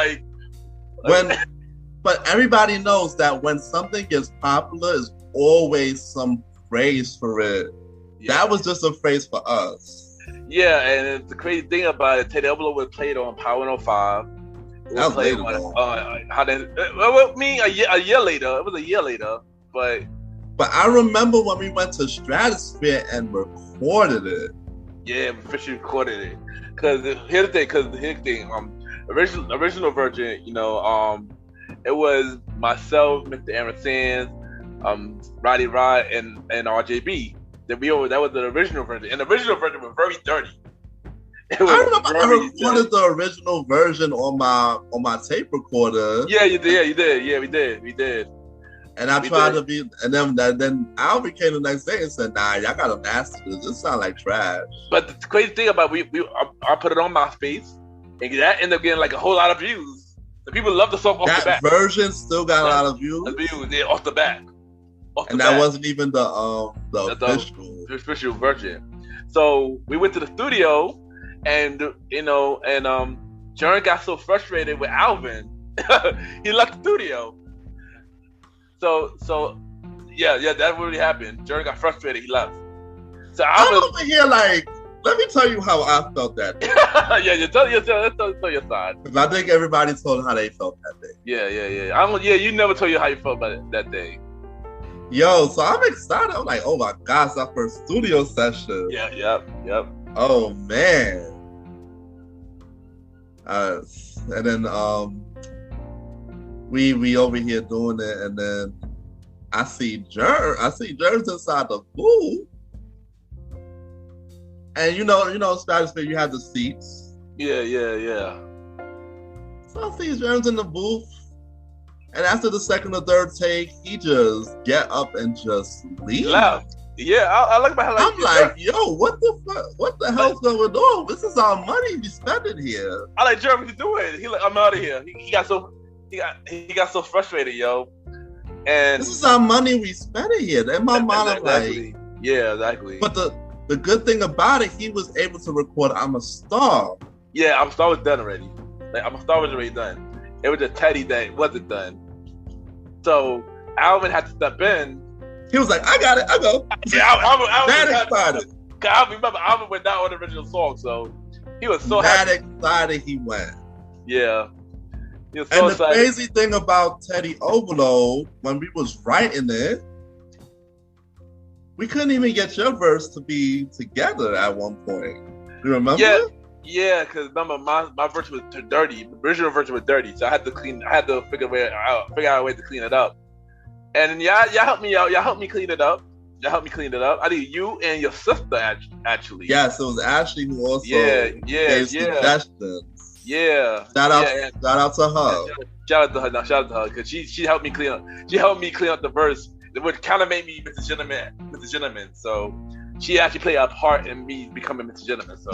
But everybody knows that when something gets popular, there's always some phrase for it. Yeah. That was just a phrase for us. Yeah, and the crazy thing about it, Teddy Overload was played on Power 105. That was later. A year later. It was a year later, but I remember when we went to Stratosphere and recorded it. Yeah, we officially recorded it. Because here's the thing. Original version, it was myself, Mr. Aaron Sands, Roddy Rod, and RJB. That was the original version, and the original version was very dirty. I remember I recorded the original version on my tape recorder. Yeah, you did. Yeah, we did. And I tried to be, and then Alvin came the next day and said, "Nah, y'all gotta master this. This sound like trash." But the crazy thing about I put it on MySpace, and that ended up getting like a whole lot of views. The people love the song off the bat. That version still got a lot of views. Yeah, off the bat. And that wasn't even the official version. So we went to the studio, and Jern got so frustrated with Alvin, he left the studio. So yeah, that really happened. Jern got frustrated, he left. So I'm over here like, let me tell you how I felt that day. Yeah, tell your side. Because I think everybody told how they felt that day. Yeah. You never told you how you felt about it that day. Yo, so I'm excited. I'm like, oh my gosh, our first studio session. Yeah, yep. Oh man. And then we over here doing it, and then I see Jer's inside the booth. And you know, Stratosphere, you have the seats. Yeah. So I see Jer's in the booth. And after the second or third take, he just get up and just leave. Left. Yeah, I like about how I'm like, yo, what the fuck? What the hell's going on? This is our money we spend it here. I like, Jeremy, what you doing? He like, I'm out of here. He got so frustrated, yo. And this is our money we spend it here. In my mind, I'm like, yeah, exactly. But the good thing about it, he was able to record "I'm a Star." Yeah, "I'm a Star" was done already. Like, "I'm a Star" was already done. It was just Teddy that wasn't done. So Alvin had to step in. He was like, "I got it. I go." Yeah, Alvin that excited. Remember, Alvin went down on the original song, so he was so that happy. Excited he went. Yeah. He was so and the excited. crazy thing about Teddy Overload, when we was writing it, we couldn't even get your verse to be together at one point. You remember? Yeah, because remember my verse was too dirty. The original version was dirty, so I had to figure out a way to clean it up. And then y'all helped me out. Y'all helped me clean it up. I think you and your sister actually. Yes, it was Ashley who also gave suggestions. Yeah. Shout out to her. Shout out to her, because she helped me clean up. She helped me clean up the verse, which kind of made me Mr. Gentleman. So she actually played a part in me becoming Mr. Gentleman. So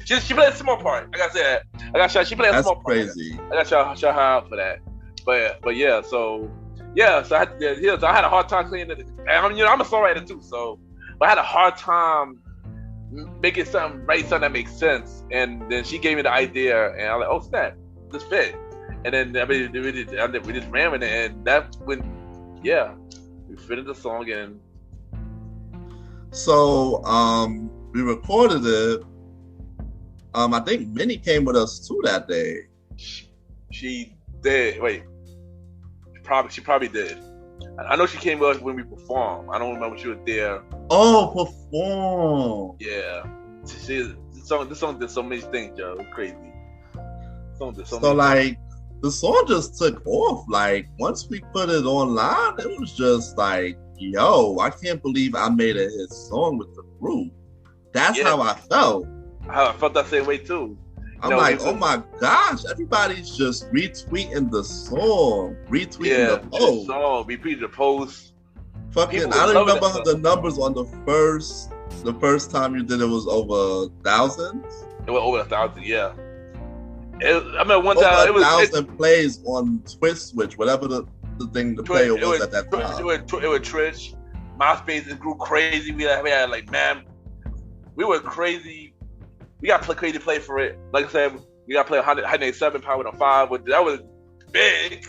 she played a small part. I gotta say that. She played a small part. That's crazy. I gotta shout her out for that. But yeah, so I had to. So I had a hard time cleaning it. And I'm a songwriter too, so I had a hard time making something that makes sense. And then she gave me the idea, and I was like, oh snap, this fit. And then we just ran with it, and that's when we finished the song. And so we recorded it. I think Minnie came with us too that day. She did. Wait, she probably did. I know she came with us when we performed. I don't remember she was there. Oh, perform. Yeah. This song did so many things, Joe. It's crazy. The song just took off. Like, once we put it online, it was just like, yo, I can't believe I made a hit song with the group. That's how I felt. I felt that same way too. I'm like, oh my gosh, everybody's just retweeting the song, retweeting the post. Retweeting the post. Fucking, I don't remember the numbers on the first time you did it was over thousands. It was over 1,000, yeah. I mean, one time it was 1,000 plays on Twitch Switch, whatever the thing the player was at that time. It was Twitch. MySpace, it grew crazy. We had like, man, we were crazy. We got to crazy play for it. Like I said, we got to play 187 power on 5. That was big.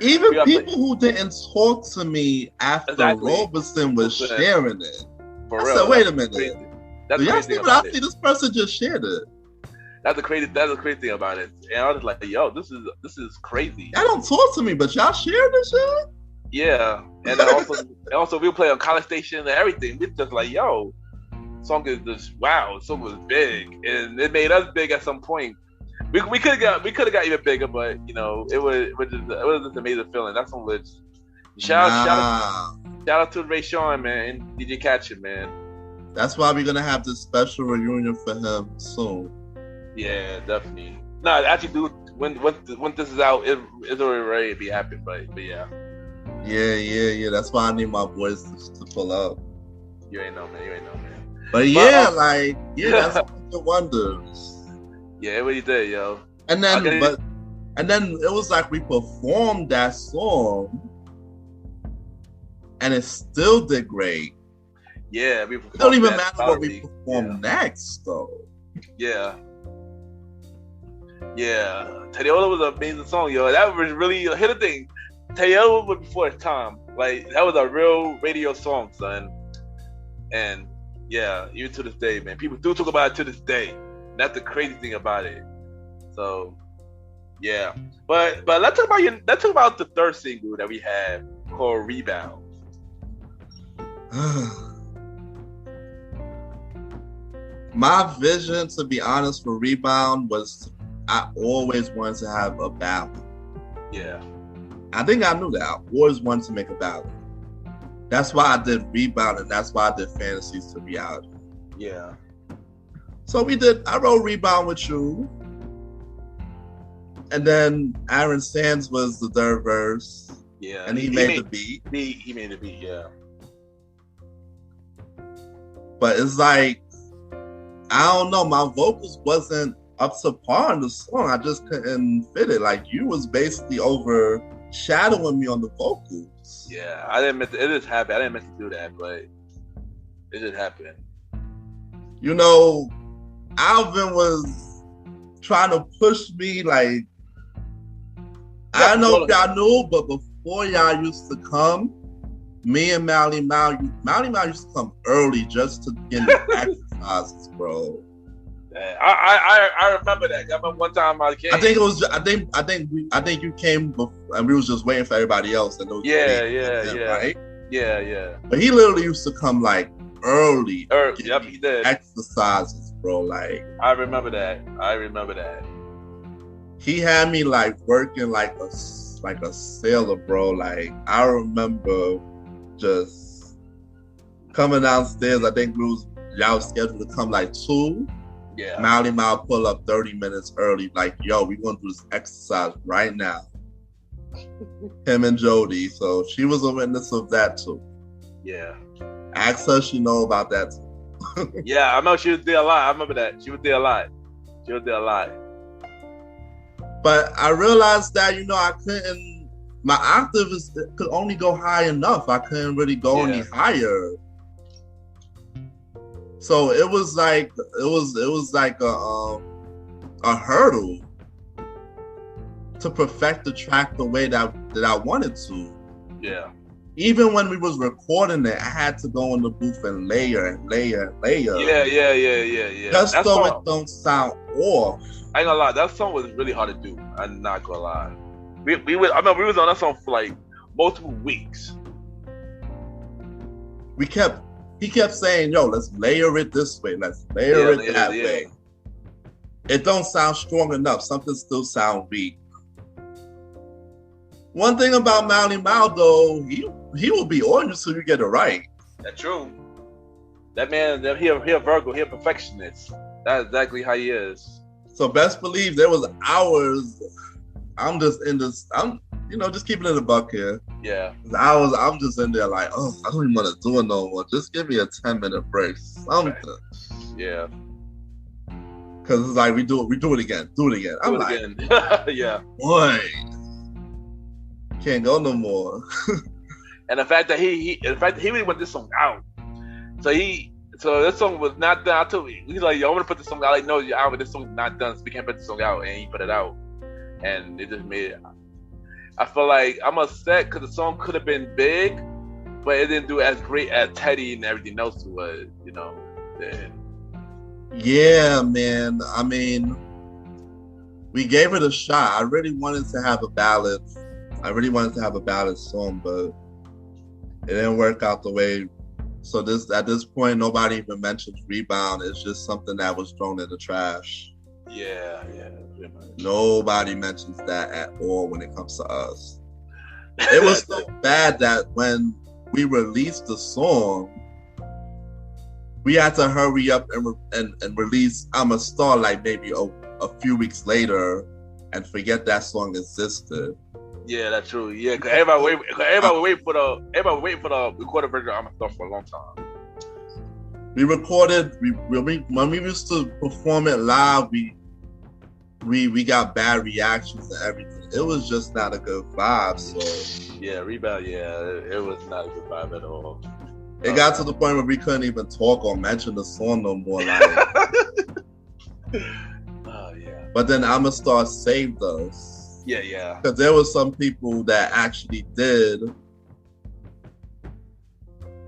Even people who didn't talk to me after Roberson was sharing it. For I real. said, wait a minute. That's y'all see what I see? This person just shared it. That's the crazy thing about it. And I was like, yo, this is crazy. Y'all don't talk to me, but y'all share this shit? Yeah. And then also we play on College Station and everything. We just like, yo, song is just wow. Song was big, and it made us big at some point. We could have got even bigger, but it was just an amazing feeling. That's one which shout out to Ray Sean, man, DJ Catch It, man. That's why we're gonna have this special reunion for him soon. Yeah, definitely. No, actually, dude, when this is out, it's already ready to be happening. But yeah. Yeah. That's why I need my boys to pull up. You ain't know, man. But that's the wonders. Yeah, it really did, yo. And then, and then it was like we performed that song, and it still did great. Yeah, it don't even matter what we perform next, though. Yeah. Yeah, Tediola was an amazing song, yo. That was really hit the thing. Tediola was before its time. Like, that was a real radio song, son. And yeah, even to this day, man, people do talk about it to this day. That's the crazy thing about it. So, yeah. But let's talk about the third single that we had called Rebound. My vision, to be honest, for Rebound was I always wanted to have a ballad. Yeah. I think I knew that. I always wanted to make a ballad. That's why I did Rebound, and that's why I did Fantasies to Reality. Yeah. So I wrote Rebound with you. And then Aaron Sands was the third verse. Yeah. And he made the beat. He made the beat, yeah. But it's like, I don't know, my vocals wasn't up to par in the song. I just couldn't fit it. Like, you was basically overshadowing me on the vocals. Yeah, I didn't mean to, it just happened. I didn't mean to do that, but it just happened. You know, Alvin was trying to push me, like, I don't know if y'all knew, but before y'all used to come, me and Mally Mal used to come early just to get the exercises, bro. Yeah, I remember that. I remember one time I came. I think you came before, and we was just waiting for everybody else. And yeah, right? Yeah. But he literally used to come like early. Yep, he did. Exercises, bro. Like, I remember that. He had me like working like a sailor, bro. Like, I remember just coming downstairs. I think y'all was scheduled to come like 2. Yeah. Mally Mal pull up 30 minutes early. Like, yo, we gonna do this exercise right now. Him and Jody. So she was a witness of that too. Yeah. Ask her, she know about that too. Yeah, I know she was there a lot. I remember that. She was there a lot. But I realized that, my octave could only go high enough. I couldn't really go any higher. So it was like a hurdle to perfect the track the way that I wanted to. Yeah. Even when we was recording it, I had to go in the booth and layer. Yeah. Just so it don't sound off. I ain't gonna lie, that song was really hard to do. I'm not gonna lie. I remember we was on that song for like multiple weeks. He kept saying, yo, let's layer it this way. Let's layer it that way. It don't sound strong enough. Something still sound weak. One thing about Mally Mal, though, he will be on you so you get it right. That's true. That man, he a Virgo. He a perfectionist. That's exactly how he is. So best believe there was hours. I'm just keeping it a buck here. Yeah. I'm just in there like, oh, I don't even want to do it no more. Just give me a 10-minute break. Something. Yeah. Cause it's like we do it again. I'm like, yeah. Boy, can't go no more. And the fact that he really want this song out. So this song was not done. I told him, he's like, yo, I'm gonna put this song out. Like, no, this song's not done, so we can't put this song out. And he put it out. And it just made it. I feel like I'm upset because the song could have been big, but it didn't do as great as Teddy and everything else was, Yeah, man. I mean, we gave it a shot. I really wanted to have a ballad. Song, but it didn't work out the way. So at this point, nobody even mentions Rebound. It's just something that was thrown in the trash. Yeah. Nobody mentions that at all when it comes to us. It was so bad that when we released the song, we had to hurry up and release I'm a Star like maybe a few weeks later and forget that song existed. Yeah, that's true. Yeah, because everybody wait for the recorded version of I'm a Star for a long time. We recorded when we used to perform it live. we got bad reactions and everything. It was just not a good vibe. So yeah, Rebound. Yeah, it was not a good vibe at all. It got to the point where we couldn't even talk or mention the song no more. Like, oh yeah. But then Amistar saved us. Yeah. Because there was some people that actually did.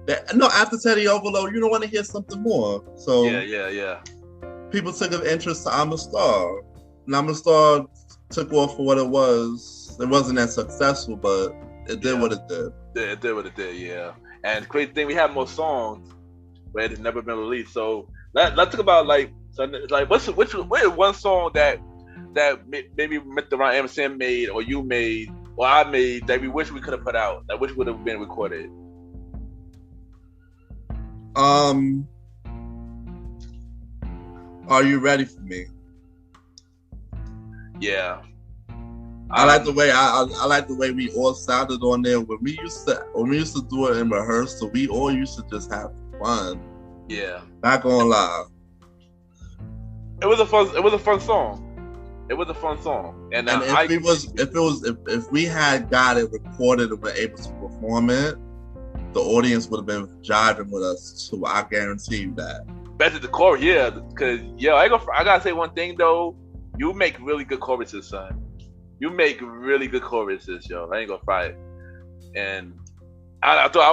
After Teddy Overload, you don't want to hear something more. So yeah. People took an interest to Amistar. And Amistar took off for what it was. It wasn't as successful, but it did what it did. It did what it did, yeah. And the crazy thing, we have more songs, but it's never been released. So let's talk about what is one song that maybe Mr. Ron Emerson made, or you made, or I made, that we wish we could have put out, that wish would have been recorded. Are You Ready For Me? Yeah. I like the way I like the way we all sounded on there. When we used to do it in rehearsal, we all used to just have fun. Yeah. Not gonna lie. It was a fun song. It was a fun song. And if we had got it recorded and were able to perform it, the audience would have been jiving with us too. I guarantee you that. Better the chorus, yeah. Because I gotta say one thing though. You make really good choruses, son. You make really good choruses, yo. I ain't gonna fight. And I thought I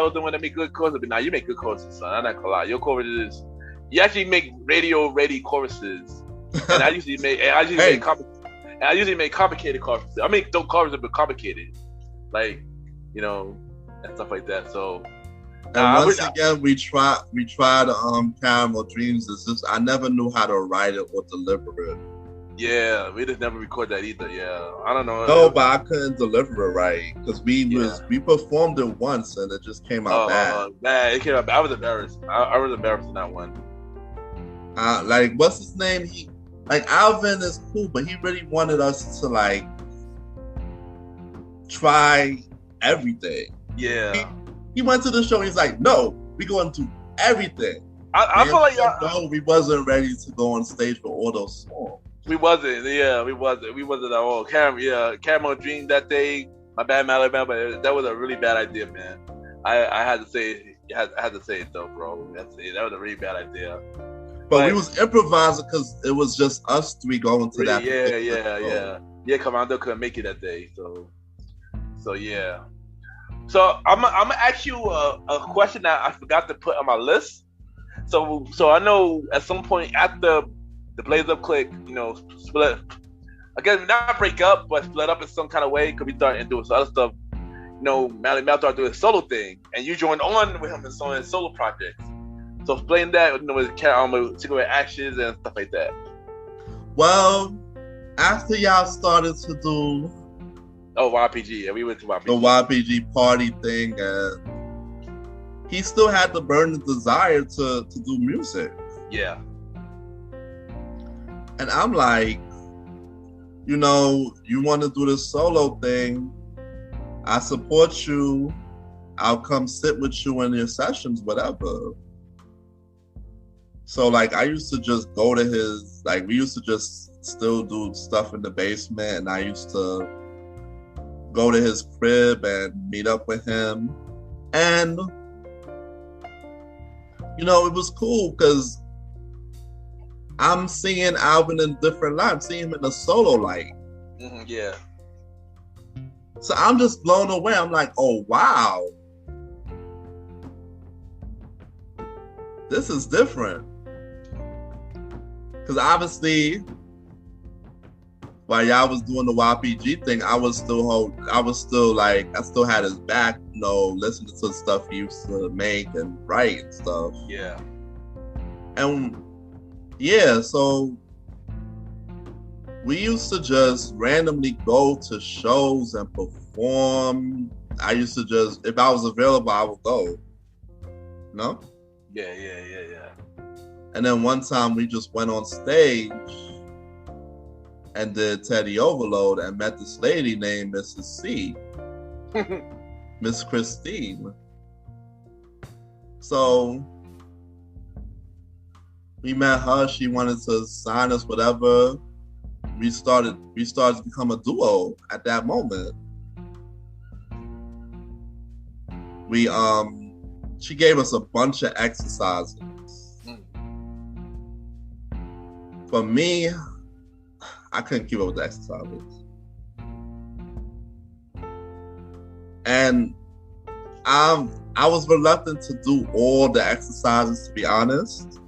was the one that make good choruses, but now you make good choruses, son. I'm not gonna lie. Your choruses, you actually make radio ready choruses. And I usually make complicated choruses. I mean, don't choruses, but complicated, like, and stuff like that. So. And once again, we tried Caramel Dreams. It's just I never knew how to write it or deliver it. Yeah, we just never record that either. Yeah, I don't know. No, but I couldn't deliver it right because we performed it once and it just came out bad. Bad, it came out bad. I was embarrassed. I was embarrassed in that one. Like, what's his name? Alvin is cool, but he really wanted us to try everything. Yeah. He went to the show. He's like, "No, we going to do everything." I feel like no, we wasn't ready to go on stage for all those songs. We wasn't. Yeah, we wasn't at all. Caramel Dream that day. My bad, Alabama, but that was a really bad idea, man. I had to say it. I had to say it though, bro. That was a really bad idea. But we was improvising because it was just us three going to that. Yeah. Commando couldn't make it that day, so yeah. So I'm gonna ask you a question that I forgot to put on my list. So I know at some point after the Blaze Up clique, split. Again, not break up, but split up in some kind of way because we started doing some other stuff. Mally Mel started doing his solo thing, and you joined on with him in some of his solo projects. So explain that, with Cigarette Ashes and stuff like that. Well, after y'all started to do. Oh, YPG. Yeah, we went to YPG. The YPG party thing, and he still had the burning desire to do music. Yeah. And I'm like, you want to do this solo thing. I support you. I'll come sit with you in your sessions, whatever. So, I used to just go to his, we used to just still do stuff in the basement, and I used to go to his crib and meet up with him. And, it was cool because I'm seeing Alvin in a different light. I'm seeing him in a solo light. Mm-hmm, yeah. So I'm just blown away. I'm like, oh, wow. This is different. Because obviously, while y'all was doing the YPG thing, I still had his back, listening to the stuff he used to make and write and stuff. Yeah. And yeah, so we used to just randomly go to shows and perform. I used to just, if I was available, I would go. No? Yeah. And then one time we just went on stage and did Teddy Overload and met this lady named Mrs. C. Miss Christine. So we met her. She wanted to sign us, whatever. we started to become a duo at that moment. She gave us a bunch of exercises. For me, I couldn't keep up with the exercises. And I was reluctant to do all the exercises, to be honest.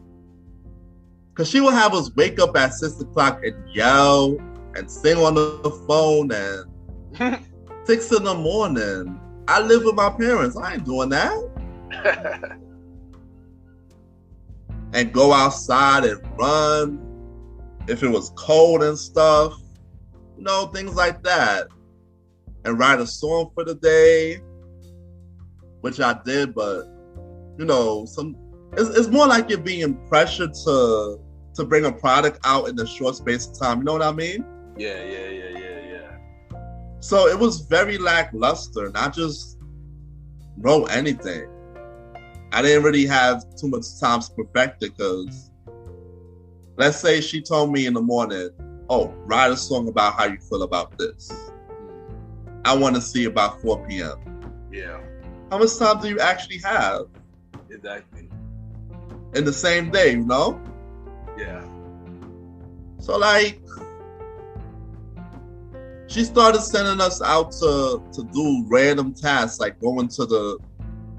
Because she would have us wake up at 6 o'clock and yell and sing on the phone and 6 in the morning. I live with my parents. I ain't doing that. And go outside and run if it was cold and stuff. You know, things like that. And write a song for the day, which I did, but you know, it's more like you're being pressured to bring a product out in a short space of time. You know what I mean? Yeah. So it was very lackluster, and I just wrote anything. I didn't really have too much time to perfect it, because let's say she told me in the morning, oh, write a song about how you feel about this. I want to see about 4 p.m. Yeah. How much time do you actually have? Exactly. In the same day, you know? Yeah. So like, she started sending us out to do random tasks, like going to the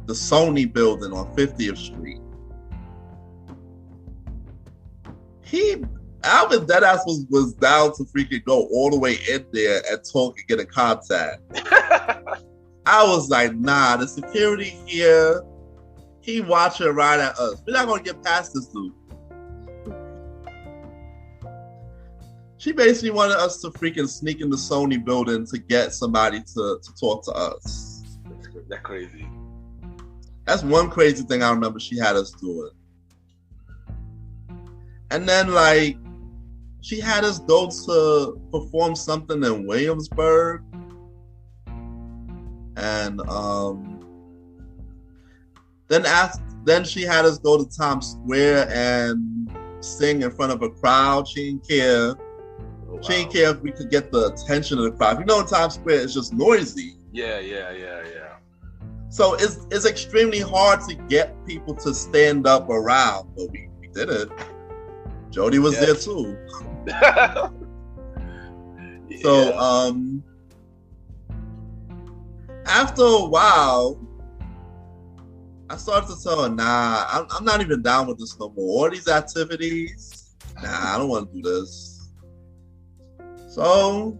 Sony building on 50th Street. Alvin Deadass was down to freaking go all the way in there and talk and get in contact. I was like, nah, the security here, he watching right at us. We're not gonna get past this dude. She basically wanted us to freaking sneak in the Sony building to get somebody to talk to us. That's crazy. That's one crazy thing I remember she had us doing. And then like, she had us go to perform something in Williamsburg. And then she had us go to Times Square and sing in front of a crowd. She didn't care. Oh, wow. She didn't care if we could get the attention of the crowd. You know, in Times Square, it's just noisy. Yeah. So it's extremely hard to get people to stand up around, but we did it. Jody was there too. Yeah. So after a while, I started to tell her, nah, I'm not even down with this no more. All these activities, nah, I don't want to do this. So,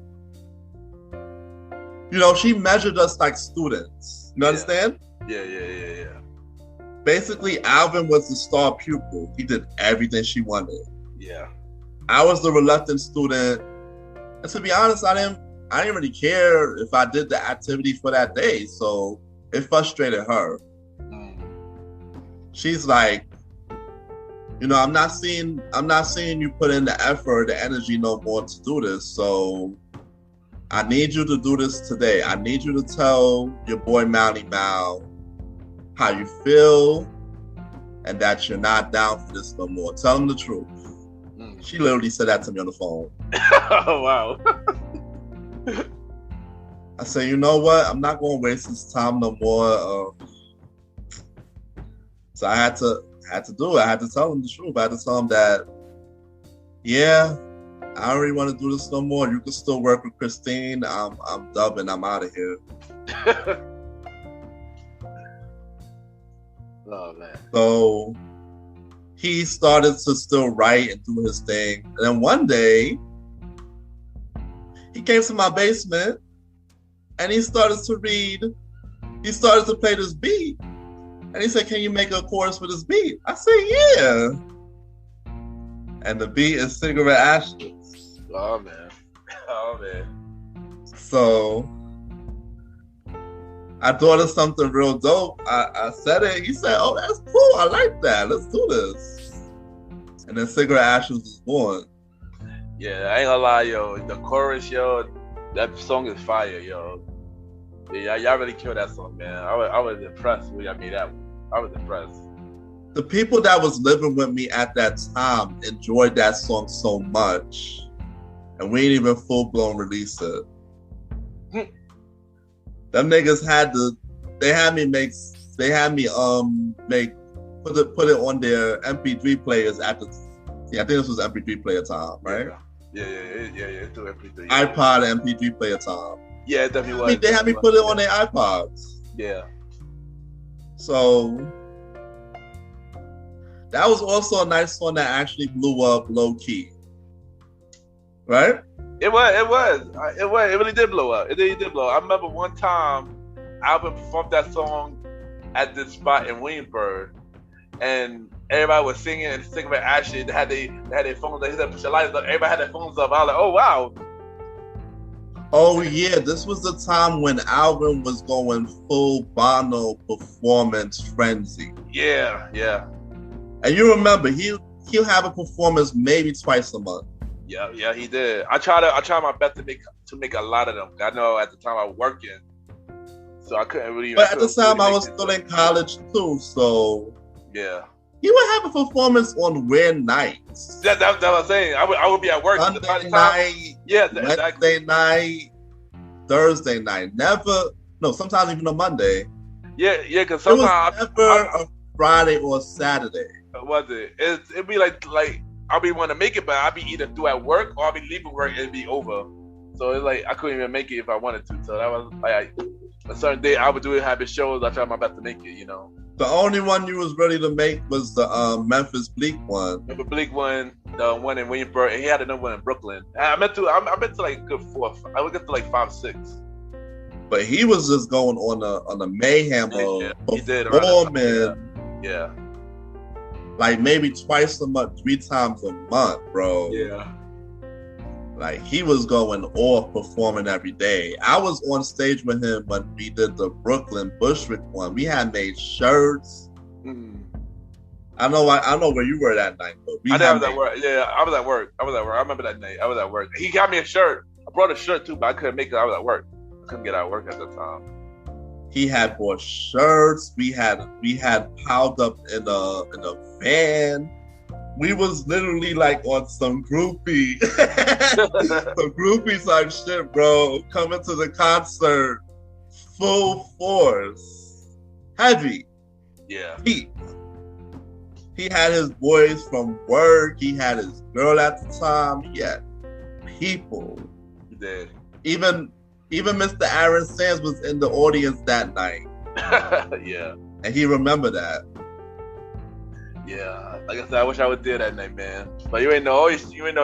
you know, she measured us like students. You understand? Yeah. Basically, Alvin was the star pupil. He did everything she wanted. Yeah. I was the reluctant student. And to be honest, I didn't really care if I did the activity for that day. So it frustrated her. She's like, you know, I'm not seeing you put in the effort, the energy no more to do this. So I need you to do this today. I need you to tell your boy Mounty Mal how you feel and that you're not down for this no more. Tell him the truth. She literally said that to me on the phone. Oh, wow. I said, you know what? I'm not going to waste this time no more. So I had to do it. I had to tell him the truth. I had to tell him that, yeah, I don't really want to do this no more. You can still work with Christine. I'm dubbing. I'm out of here. Oh, man. So he started to still write and do his thing. And then one day, he came to my basement and he started to read. He started to play this beat. And he said, can you make a chorus for this beat? I said, yeah. And the beat is Cigarette Ashes. Oh, man. So I thought of something real dope. I said it. He said, oh, that's cool. I like that. Let's do this. And then Cigarette Ashes was born. Yeah, I ain't gonna lie, yo. The chorus, yo, that song is fire, yo. Yeah, y'all really killed that song, man. I was impressed when y'all made that one. I was impressed. The people that was living with me at that time enjoyed that song so much and we ain't even full blown release it. Them niggas they had me make put it on their MP3 players I think this was MP3 player time, right? Yeah. It's MP3. iPod MP3 player time. Yeah, it definitely was. They had me put it on their iPods. Yeah. So that was also a nice song that actually blew up low key, right? It really did blow up. It really did blow up. I remember one time Alvin performed that song at this spot in Williamsburg, and everybody was singing and singing with Ashley. They had their phones. They said push the lights up. Everybody had their phones up. I was like, oh wow. Oh yeah, this was the time when Alvin was going full Bono performance frenzy. Yeah. And you remember he'll have a performance maybe twice a month. Yeah, he did. I tried my best to make a lot of them. I know at the time I was working, so I couldn't really. But at the time I was still in college too, so yeah. He would have a performance on weird nights. That's what I'm saying. I would be at work. Sunday night, Wednesday night, Thursday night. Sometimes even a Monday. Yeah, because sometimes it was never a Friday or Saturday. Was it? It'd be like I'll be want to make it, but I'll be either through at work or I'll be leaving work and it'd be over. So it's like I couldn't even make it if I wanted to. So that was like a certain day I would do it, have shows. I tried my best to make it, you know. The only one you was ready to make was the Memphis Bleak one. The Bleak one, the one in Williamsburg, and he had another one in Brooklyn. I've been to like a good 4. I would get to like 5, 6. But he was just going on a mayhem of performing. Yeah. Like maybe twice a month, 3 times a month, bro. Yeah. Like he was going off performing every day. I was on stage with him when we did the Brooklyn Bushwick one. We had made shirts. Mm. I know where you were that night, but I was at work. Yeah, I was at work. I remember that night. I was at work. He got me a shirt. I brought a shirt too, but I couldn't make it. I was at work. I couldn't get out of work at the time. He had bought shirts. We had piled up in a van. We was literally like on some groupie type shit, bro. Coming to the concert, full force, heavy. Yeah. He had his boys from work. He had his girl at the time. He had people. He did. Even Mr. Aaron Sands was in the audience that night. Yeah. And he remembered that. Yeah. Like I said, I wish I would do that night, man. But you ain't know.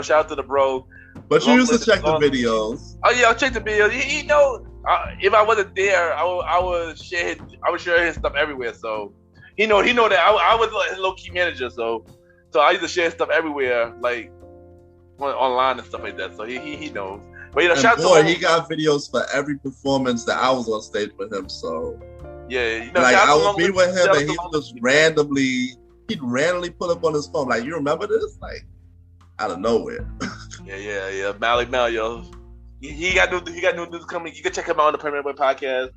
Shout out to the bro. But you used to check the videos. Oh yeah, I'll check the videos. You know, if I wasn't there, I would share his stuff everywhere. So he know that I was like his low key manager. So I used to share stuff everywhere, like online and stuff like that. So he knows. But shout out to he got videos for every performance that I was on stage with him. So yeah, like I would be with him and he'd randomly pull up on his phone. Like, you remember this? Like, out of nowhere. Yeah. Mally Mel, yo. He got new news coming. You can check him out on the Premier Boy podcast.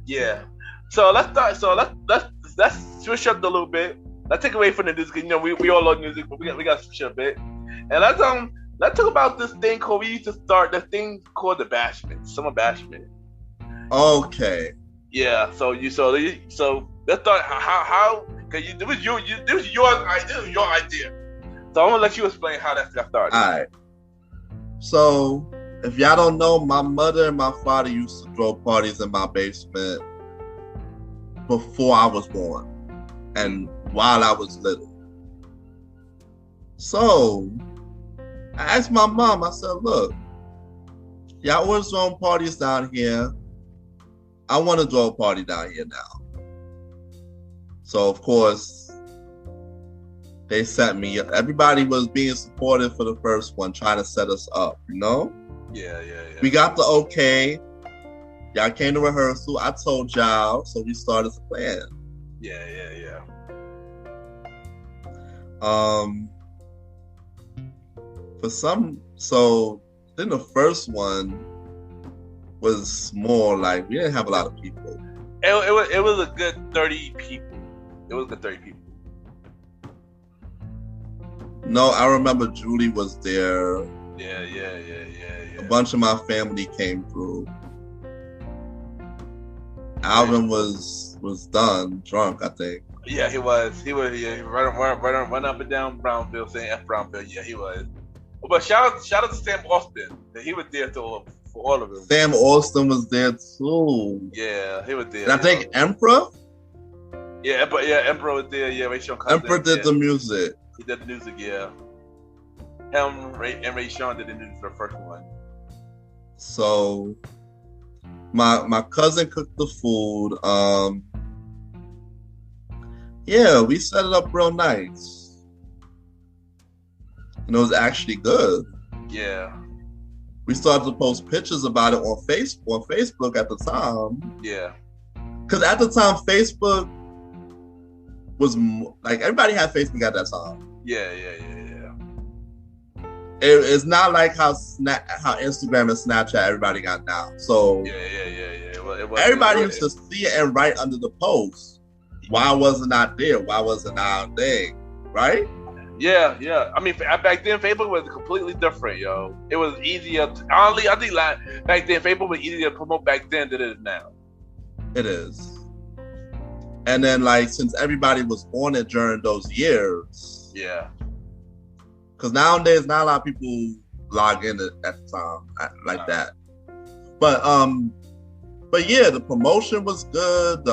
Yeah. So let's start. So let's switch up a little bit. Let's take away from the news. You know, we all love music, but we got to switch up a bit. And let's talk about this thing called. We used to start the thing called the bashment, summer bashment. Okay. Yeah. So let's start how. Cause this was your idea. So I'm gonna let you explain how that got started. All right. So if y'all don't know, my mother and my father used to throw parties in my basement before I was born and while I was little. So I asked my mom. I said, "Look, y'all always throwing parties down here. I want to throw a party down here now." So, of course, they set me up. Everybody was being supportive for the first one, trying to set us up, you know? Yeah. We got the okay. Y'all came to rehearsal. I told y'all, so we started to plan. Yeah. So then the first one was more like, we didn't have a lot of people. It was a good 30 people. It was good 30 people. No, I remember Julie was there. A bunch of my family came through. Alvin was done, drunk, I think. Yeah, he was. He run up and down Brownville saying F Brownville. Yeah, he was. But shout out to Sam Austin. He was there for all of them. Sam Austin was there too. Yeah, he was there. And I think Emperor? Yeah, Emperor was there. Yeah, Ray Sean Cousins. Emperor did the music. He did the music, yeah. Him, Ray Sean did the music for the first one. So my cousin cooked the food. Yeah, we set it up real nice. And it was actually good. Yeah. We started to post pictures about it on Facebook at the time. Yeah. Because at the time, Facebook was like, everybody had Facebook at that time. Yeah. It's not like how Instagram and Snapchat everybody got now. So yeah. Well, everybody used to see it and write under the post. Why wasn't I there? Why wasn't I a thing? Right? Yeah. I mean, back then Facebook was completely different, yo. It was easier. Honestly, I think back then Facebook was easier to promote back then than it is now. It is. And then, like, since everybody was on it during those years. Yeah. Because nowadays, not a lot of people log in at the time like that. But yeah, the promotion was good.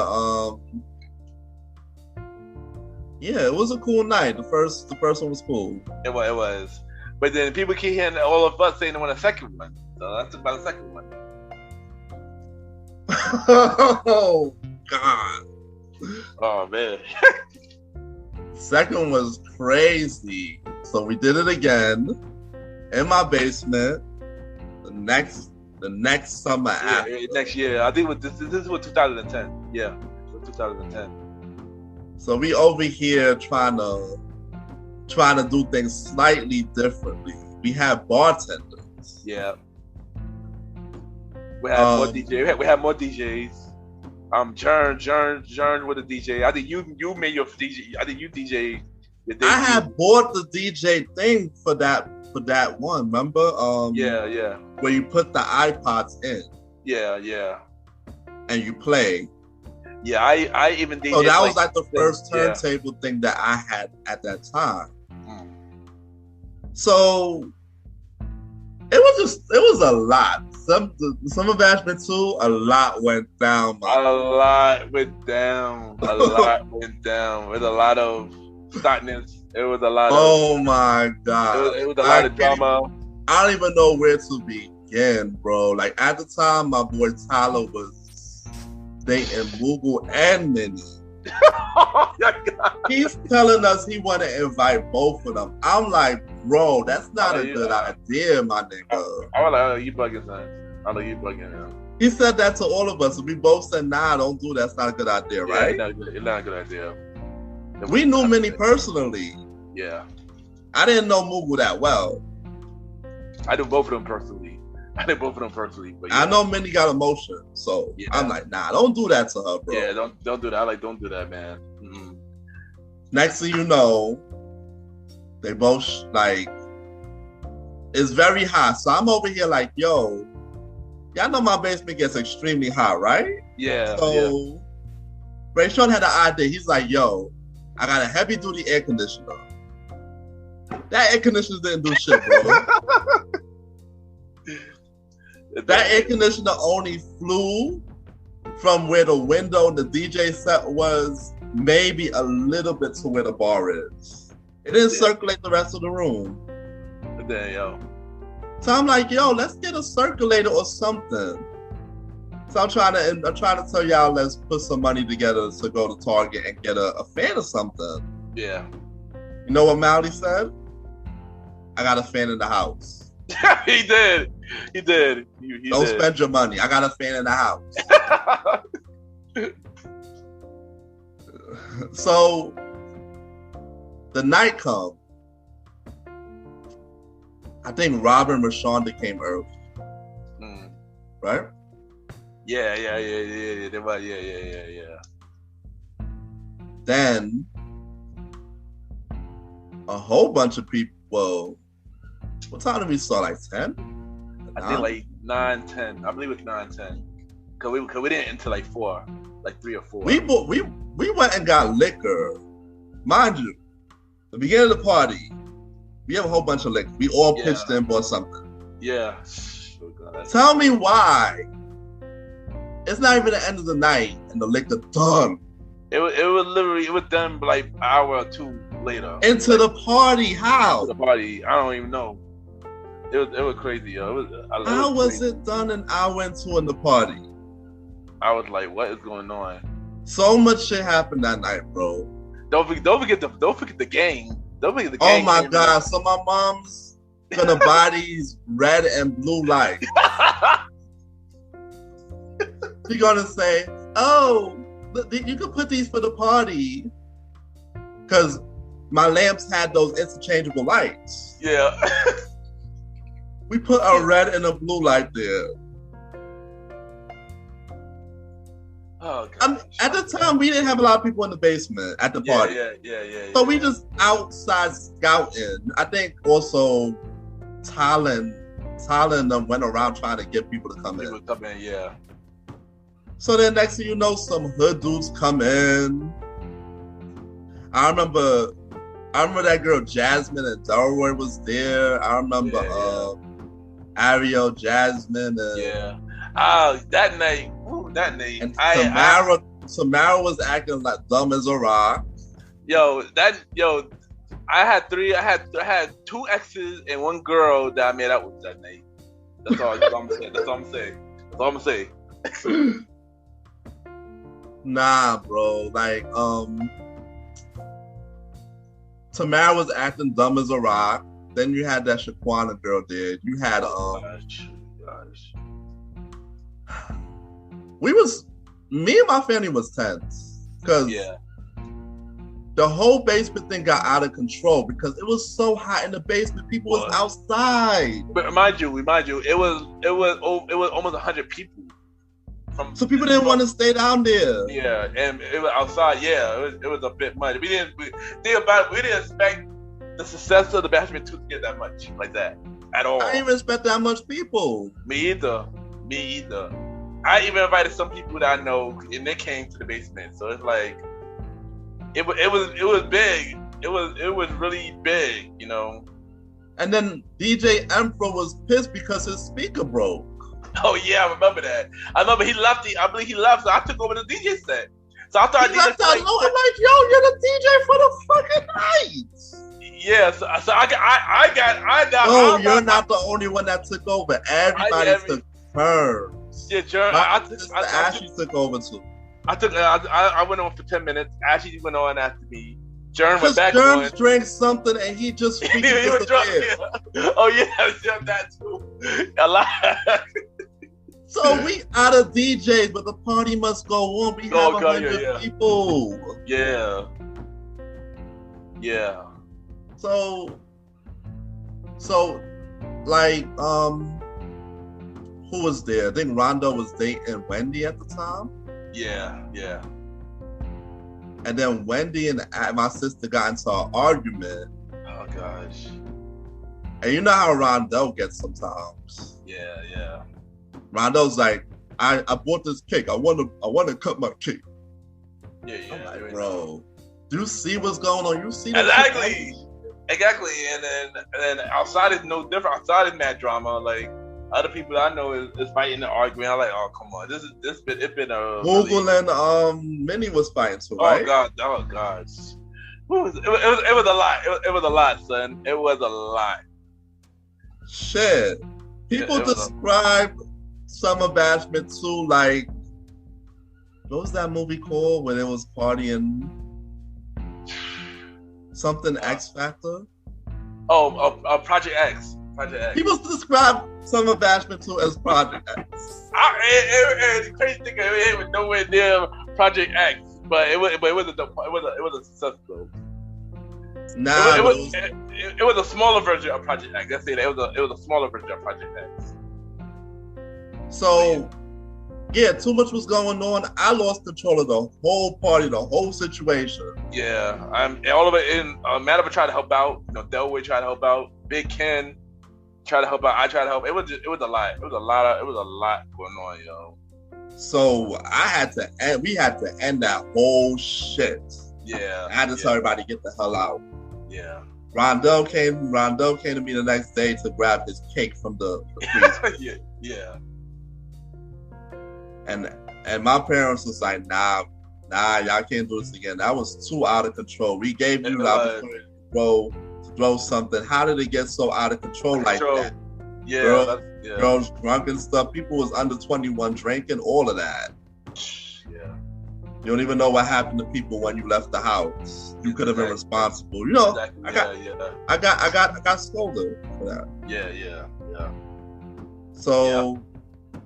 Yeah, it was a cool night. The first one was cool. It was. But then people keep hearing all of us saying they want a second one. So that's about the second one. Oh, God. Oh, man. Second was crazy. So we did it again in my basement the next summer after. Next year. I think this was 2010. Yeah, 2010. So we over here trying to do things slightly differently. We have bartenders. Yeah. We have more DJs. We have more DJs. Jern with a DJ. I think you made your DJ. I think you DJ. I had bought the DJ thing for that one. Remember? Yeah. Where you put the iPods in. Yeah. And you play. Yeah, I even DJ. So that was like the first turntable thing that I had at that time. So it was a lot. Some Bashment 2, a lot went down. A lot went down. With a lot of startness. It was a lot of. Oh my God. It was a lot of drama. I don't even know where to begin, bro. Like at the time, my boy Tyler was dating Google and Minnie. Oh my God. He's telling us he want to invite both of them. I'm like, bro, that's not a good idea, my nigga. I was like, you bugging, son. I know you bugging, man. He said that to all of us, and we both said, nah, don't do that. It's not a good idea, right? It's not a good idea. We knew Minnie personally. Yeah. I didn't know Mugu that well. I knew both of them personally. But yeah. I know Minnie got emotion, so I'm like, nah, don't do that to her, bro. Yeah, don't do that. I like, don't do that, man. Mm-hmm. Next thing you know, they both like, it's very hot. So I'm over here like, yo, y'all know my basement gets extremely hot, right? Yeah. So Ray Sean had an idea. He's like, yo, I got a heavy duty air conditioner. That air conditioner didn't do shit, bro. That air conditioner only flew from where the window and the DJ set was, maybe a little bit to where the bar is. It didn't circulate the rest of the room. Damn, yo. So I'm like, yo, let's get a circulator or something. So I'm trying to tell y'all, let's put some money together to go to Target and get a fan or something. Yeah. You know what Mally said? I got a fan in the house. He did. Don't spend your money. I got a fan in the house. So the night come. I think Rob and Rashonda came early. Right? Yeah. They were, yeah. Then a whole bunch of people, well, What time did we start? Like 10? I think like 9, 10. I believe it's 9, 10. Cause we didn't until like 4, like 3 or 4. We went and got liquor. Mind you, the beginning of the party, we have a whole bunch of liquor. We all pitched in, bought something. Yeah. Oh, God, tell me why. It's not even the end of the night and the liquor done. It was done like an hour or 2 later. Into the party, how? Into the party, I don't even know. It was crazy, yo. How was it done an hour into in the party? I was like, what is going on? So much shit happened that night, bro. Don't forget the gang. Don't forget the gang. Oh my God! So my mom's gonna buy these red and blue lights. She's gonna say, "Oh, you can put these for the party," because my lamps had those interchangeable lights. Yeah. We put a red and a blue light there. Oh, God. At the time, we didn't have a lot of people in the basement at the party. Yeah. So we just outside scouting. I think also Talon went around trying to get people to come in. Yeah. So then next thing you know, some hood dudes come in. I remember that girl Jasmine and Delroy was there. I remember Ariel, Jasmine, and that night. And Tamara was acting like dumb as a rock. I had 2 exes and 1 girl that I made out with that night. That's all I'm saying. Nah, bro. Like, Tamara was acting dumb as a rock. Then you had that Shaquana girl there. You had Gosh. Me and my family was tense because the whole basement thing got out of control because it was so hot in the basement. People was outside. But mind you, it was almost 100 people. So people didn't want to stay down there. Yeah, and it was outside. Yeah, it was a bit much. We didn't expect the success of the Bachelor 2 to get that much like that at all. I didn't even expect that much people. Me either. I even invited some people that I know, and they came to the basement. So it's like, it was big. It was really big, you know. And then DJ Emperor was pissed because his speaker broke. Oh yeah, I remember that. I remember he left. I believe he left. So I took over the DJ set. So I thought he left out low. I'm like, yo, you're the DJ for the fucking night. Yeah, so I got. No, you're not the only one that took over. Everybody took turns. Yeah, Ashley took over too. I went on for 10 minutes. Ashley went on after me. Jern went back on. Drank something and he just he was drunk. Yeah. Oh yeah, that too. A lot. So we out of DJs, but the party must go on. We have 100 people. Yeah. So, like, who was there? I think Rondo was dating Wendy at the time. Yeah. And then Wendy and my sister got into an argument. Oh gosh. And you know how Rondo gets sometimes. Yeah. Rondo's like, I bought this cake. I want to cut my cake. Yeah. I'm like, bro, do you see what's going on? You see Exactly. And then outside is no different. Outside is mad drama. Like other people that I know is fighting and arguing. I'm like, oh come on, it's been a Google and Minnie was fighting too, right? Oh gosh. It was a lot. It was a lot, son. It was a lot. Shit. People describe Summer Bashment 2 like, what was that movie called when it was partying? Something X Factor? Oh, Project X. People describe Summer Bashment 2 as Project X. The crazy thing, it was nowhere near Project X, but it was a success though. Nah, it was a smaller version of Project X. Let's say that it was a smaller version of Project X. So, yeah, too much was going on. I lost control of the whole party, the whole situation. Yeah, all of it. And Madaba tried to help out. You know, Delway tried to help out. Big Ken, try to help out. I try to help. It was a lot. It was a lot going on, yo. So we had to end that whole shit. Yeah. I had to tell everybody to get the hell out. Yeah. Rondell came to me the next day to grab his cake from the freezer. Yeah. And my parents was like, nah, y'all can't do this again. That was too out of control. We gave you the opportunity to throw something. How did it get so out of control like that? Yeah, girls drunk and stuff. People was under 21 drinking, all of that. Yeah. You don't even know what happened to people when you left the house. You could have been responsible. You know, I got scolded for that. Yeah. So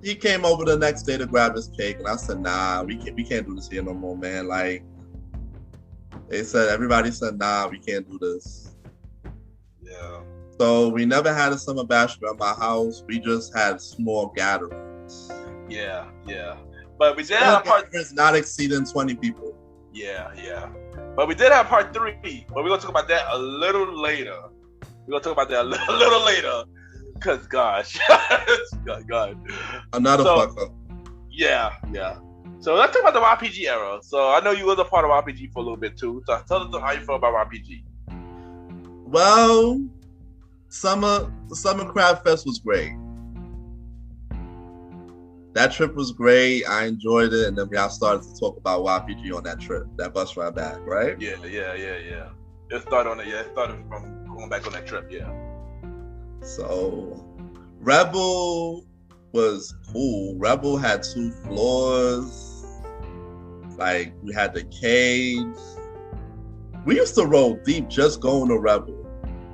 he came over the next day to grab his cake, and I said, "Nah, we can't do this here no more, man." Like everybody said, "Nah, we can't do this." Yeah. So we never had a summer bash at my house. We just had small gatherings. Yeah. But we did have part not exceeding 20 people. Yeah. But we did have part 3. But we're gonna talk about that a little later. Cause gosh, God. Another fuck up. Yeah. So let's talk about the RPG era. So I know you was a part of RPG for a little bit too. So tell us how you feel about RPG. Well, the Summer Crab Fest was great. That trip was great. I enjoyed it, and then we all started to talk about RPG on that trip, that bus ride back, right? Yeah. It started from going back on that trip. Yeah. So, Rebel was cool. Rebel had 2 floors. Like, we had the cage. We used to roll deep just going to Rebel.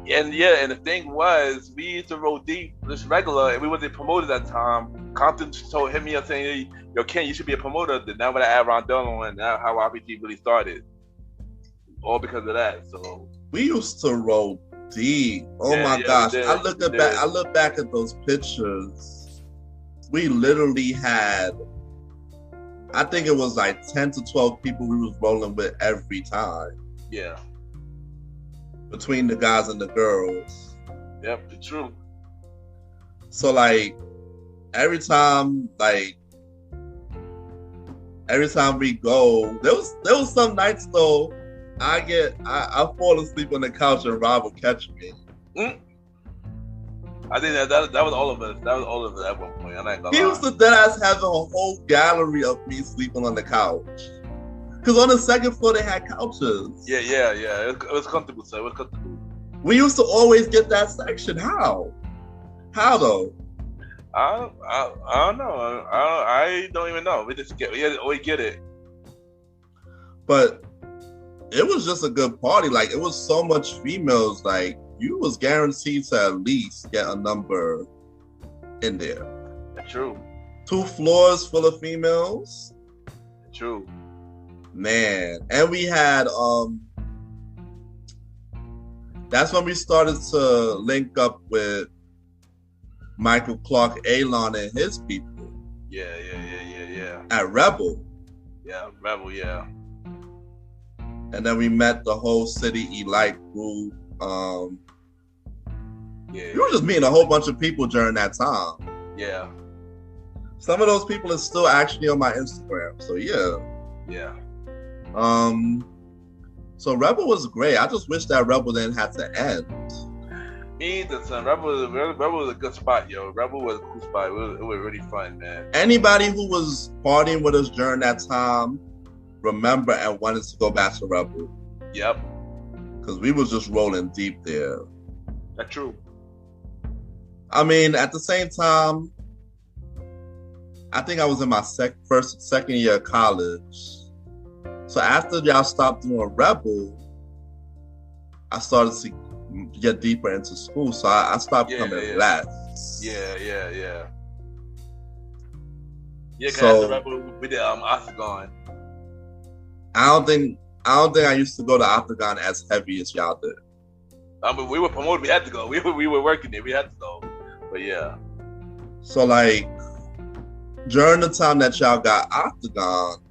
And the thing was, we used to roll deep, just regular, and we wasn't promoted at the time. Compton hit me up saying, "Yo, Ken, you should be a promoter." Then now when I add Rondell on, that's how RPG really started. All because of that. So we used to roll deep. Oh my gosh! I look back at those pictures. We literally had, I think it was like 10 to 12 people we was rolling with every time. Yeah. Between the guys and the girls. Yep, it's true. So like every time we go, there was some nights though I fall asleep on the couch and Rob will catch me. I think that was all of us. That was all of us at one point. I'm not gonna lie. He used to deadass have a whole gallery of me sleeping on the couch. Because on the second floor they had couches. Yeah. It was comfortable, so it was comfortable. We used to always get that section. How though? I don't know. I don't even know. We get it. But it was just a good party. Like, it was so much females. Like, you was guaranteed to at least get a number in there. True. 2 floors full of females. True. Man. And we had that's when we started to link up with Michael Clark Alon and his people. Yeah. At Rebel. Yeah, Rebel, yeah. And then we met the whole City Elite group. We were just meeting a whole bunch of people during that time. Yeah. Some of those people are still actually on my Instagram. So yeah. Yeah. So Rebel was great. I just wish that Rebel didn't have to end. Me either, son. Rebel was a good spot, yo. Rebel was a cool spot. It was really fun, man. Anybody who was partying with us during that time, remember and wanted to go back to Rebel. Yep. Because we was just rolling deep there. That's true. I mean, at the same time, I think I was in my second year of college. So after y'all stopped doing Rebel, I started to get deeper into school. So I stopped coming less. Yeah. Yeah, because so, after Rebel, we did Octagon. I don't think I used to go to Octagon as heavy as y'all did. I mean, we were promoted. We had to go. We were working there. We had to go. But yeah. So like during the time that y'all got Octagon,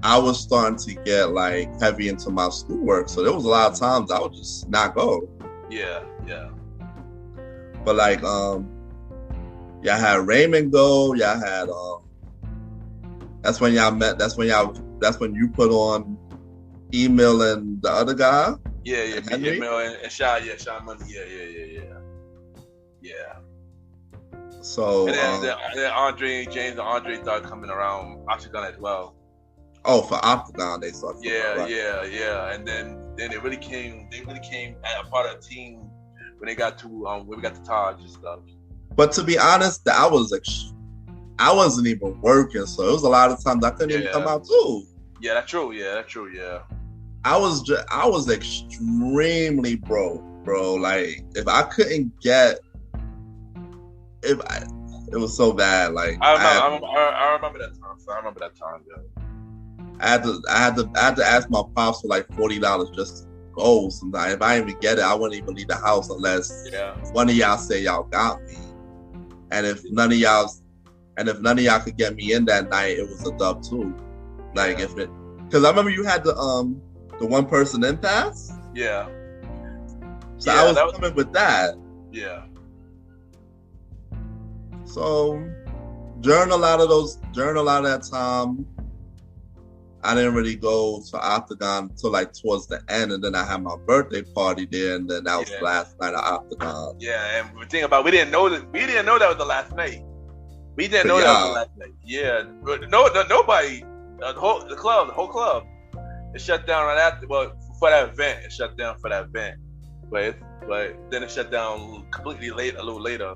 I was starting to get like heavy into my schoolwork. So there was a lot of times I would just not go. Yeah. But like y'all had Raymond go. Y'all had that's when y'all met. That's when you put on Email and the other guy. Yeah, Email and Shy. Yeah, Shy Money. Yeah. So and then Andre James and Andre started coming around Octagon as well. Oh, for Octagon they started. Yeah. And then they really came a part of the team when we got to Taj and stuff. But to be honest, I wasn't even working, so it was a lot of times I couldn't even come out too. Yeah, that's true. Yeah. I was extremely broke, bro. Like if I couldn't get, it was so bad. Like I remember that time. So I remember that time. Yeah. I had to ask my pops for like $40 just to go. Sometimes if I didn't even get it, I wouldn't even leave the house unless one of y'all say y'all got me. And if none of y'all could get me in that night, it was a dub too. Like because I remember you had the one person in pass. Yeah. So I was coming with that. Yeah. So during a lot of that time, I didn't really go to Octagon until like towards the end, and then I had my birthday party there, and then that was the last night of Octagon. Yeah, and the thing about we didn't know that was the last night. We didn't know that was the last night. Yeah, nobody, the whole club, it shut down right after. Well, for that event, it shut down for that event, but then it shut down completely a little later.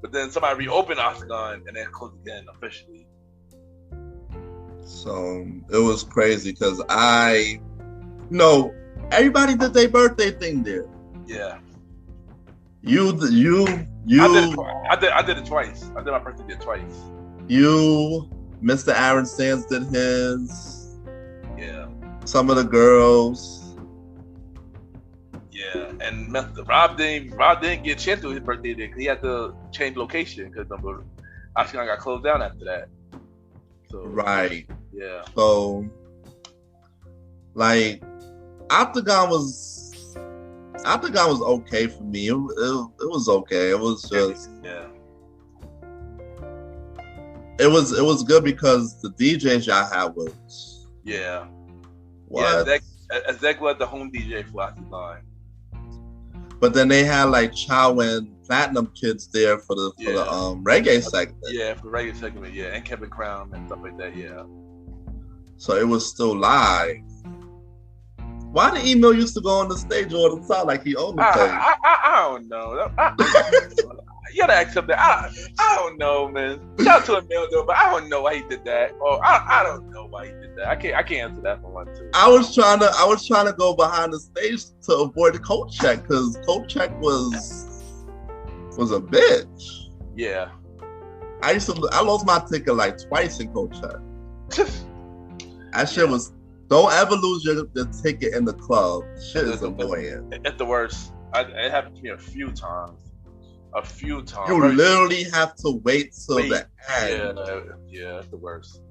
But then somebody reopened Octagon and then closed again officially. So it was crazy because everybody did their birthday thing there. Yeah. You. I did it twice. I did my birthday there twice. You, Mr. Aaron Sands did his. Yeah. Some of the girls. Yeah, and Rob didn't get a chance to his birthday there because he had to change location because Octagon got closed down after that. So, right. Yeah. So, like, Octagon was okay for me. It was okay. It was just It was good because the DJs y'all had was Zach was the home DJ for Octagon. But then they had like Chow and Platinum Kids there for the reggae segment. Yeah, for the reggae segment, and Kevin Crown and stuff like that, So it was still live. Why did Email used to go on the stage all the time like he owned the place? I don't know. You gotta accept that. I don't know, man. Shout out to Emil though, but I don't know why he did that. Or I don't know why he did that. I can't answer that for one too. I was trying to go behind the stage to avoid the coat check because coat check was a bitch. Yeah. I lost my ticket like twice in coat check. That shit was. Don't ever lose your ticket in the club. Shit is annoying. It's the worst. It happened to me a few times. You literally have to wait till the end. Yeah, it's the worst.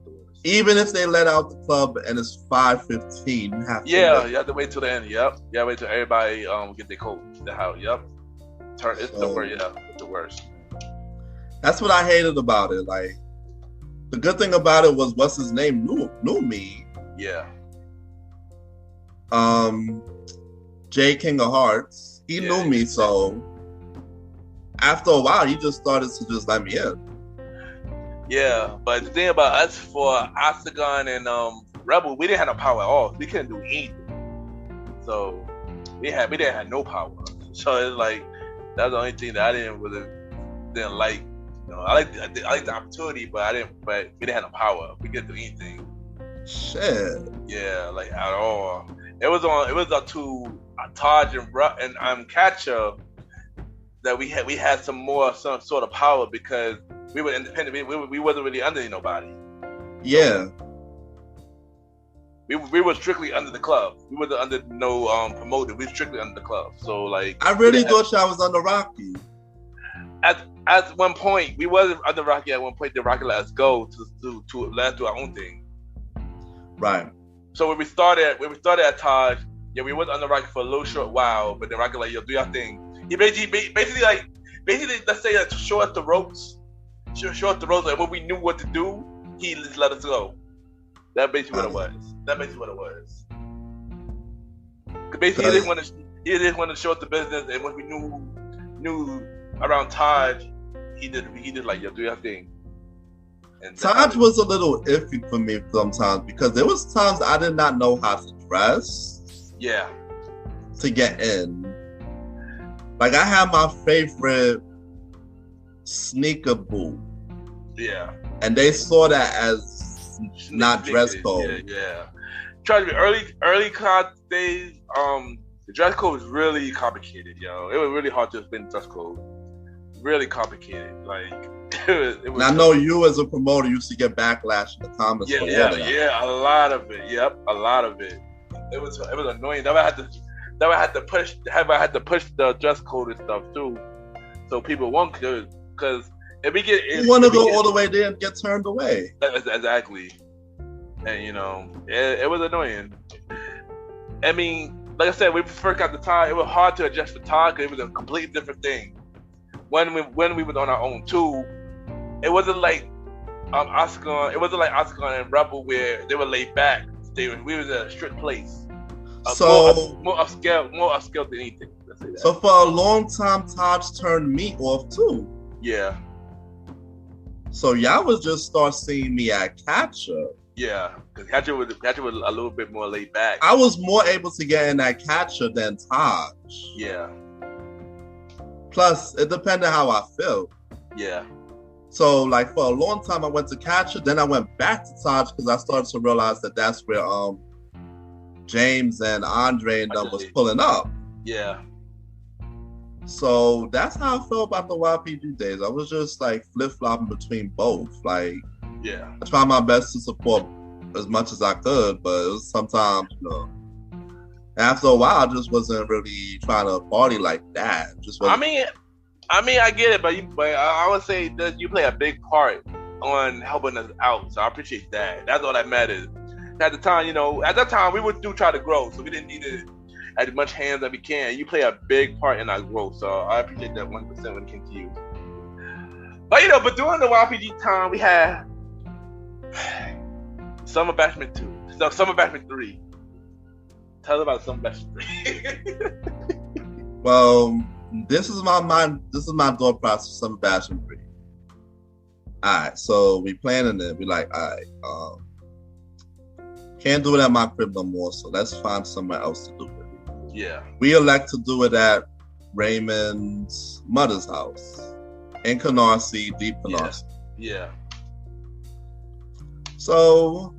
Even if they let out the club and it's 5:15, you have to. Yeah, you have to wait till the end. Yep. You have to wait till everybody get their coat. The house. Yep. It's the worst. Yeah, it's the worst. That's what I hated about it. Like the good thing about it was what's his name knew me. Yeah. Jay King of Hearts. He knew me, so after a while, he just started to just let me in. Yeah, but the thing about us for Octagon and Rebel, we didn't have no power at all. We couldn't do anything. So we didn't have no power. So it's like that's the only thing that I didn't like. You know, I like the opportunity, but we didn't have no power. We couldn't do anything. Shit. Yeah, like at all. It was up to Taj and Catcher that we had some sort of power because we were independent. We wasn't really under nobody. Yeah. We were strictly under the club. We wasn't under no promoter. We were strictly under the club. So like I really thought y'all was under Rocky. At one point, we wasn't under Rocky. At one point, the Rocky let us go to let us do our own thing. Right. So when we started at Taj, we was under Rocky for a little short while, but then Rocky like, yo, do your thing. He basically like basically, let's say show us the ropes. Show us the ropes, and when we knew what to do, he just let us go. That's basically what it was. Basically, he didn't want to show us the business, and when we knew around Taj, he did like, yo, do your thing. And Taj was a little iffy for me sometimes because there was times I did not know how to dress. Yeah. To get in. Like, I had my favorite sneaker boot. Yeah. And they saw that as not dress code. Yeah. Try to be early college days, the dress code was really complicated, yo. It was really hard to explain dress code. Really complicated. Like, it was. And I know you as a promoter used to get backlash in the comments. Yeah, a lot of it. Yep, a lot of it. It was annoying. That I had to push the dress code and stuff too, so people won't, because if we get, you want to go all the way there and get turned away. Exactly, and it was annoying. I mean, like I said, when we first got the tie, it was hard to adjust the tie because it was a completely different thing. When we were on our own too, it wasn't like Oscar. It wasn't like Oscar and Rebel where they were laid back. We was in a strict place. So more upscale than anything. Let's say that. So for a long time, Taj turned me off too. Yeah. So y'all was just start seeing me at catcher. Yeah, because catcher was a little bit more laid back. I was more able to get in that catcher than Taj. Yeah. Plus, it depended how I felt. Yeah. So, like, for a long time, I went to catcher. Then I went back to Taj because I started to realize that that's where James and Andre and them was pulling up. Yeah. So that's how I felt about the YPG days. I was just like flip-flopping between both. Like, yeah, I tried my best to support as much as I could, but it was sometimes, after a while, I just wasn't really trying to party like that. I mean, I get it, but I would say that you play a big part on helping us out. So I appreciate that. That's all that matters. At the time, we would try to grow, so we didn't need to as much hands as we can. You play a big part in our growth, so I appreciate that 100% when it came to you. But during the YPG time, we had Summer Bashment 2, so Summer Bashment 3. Tell us about Summer Bashment 3. Well, this is my thought process for Summer Bashment 3. Alright, so we planning it. We like, alright, can't do it at my crib no more, so let's find somewhere else to do it. Yeah. We elect to do it at Raymond's mother's house in Canarsie, deep Canarsie. Yeah. So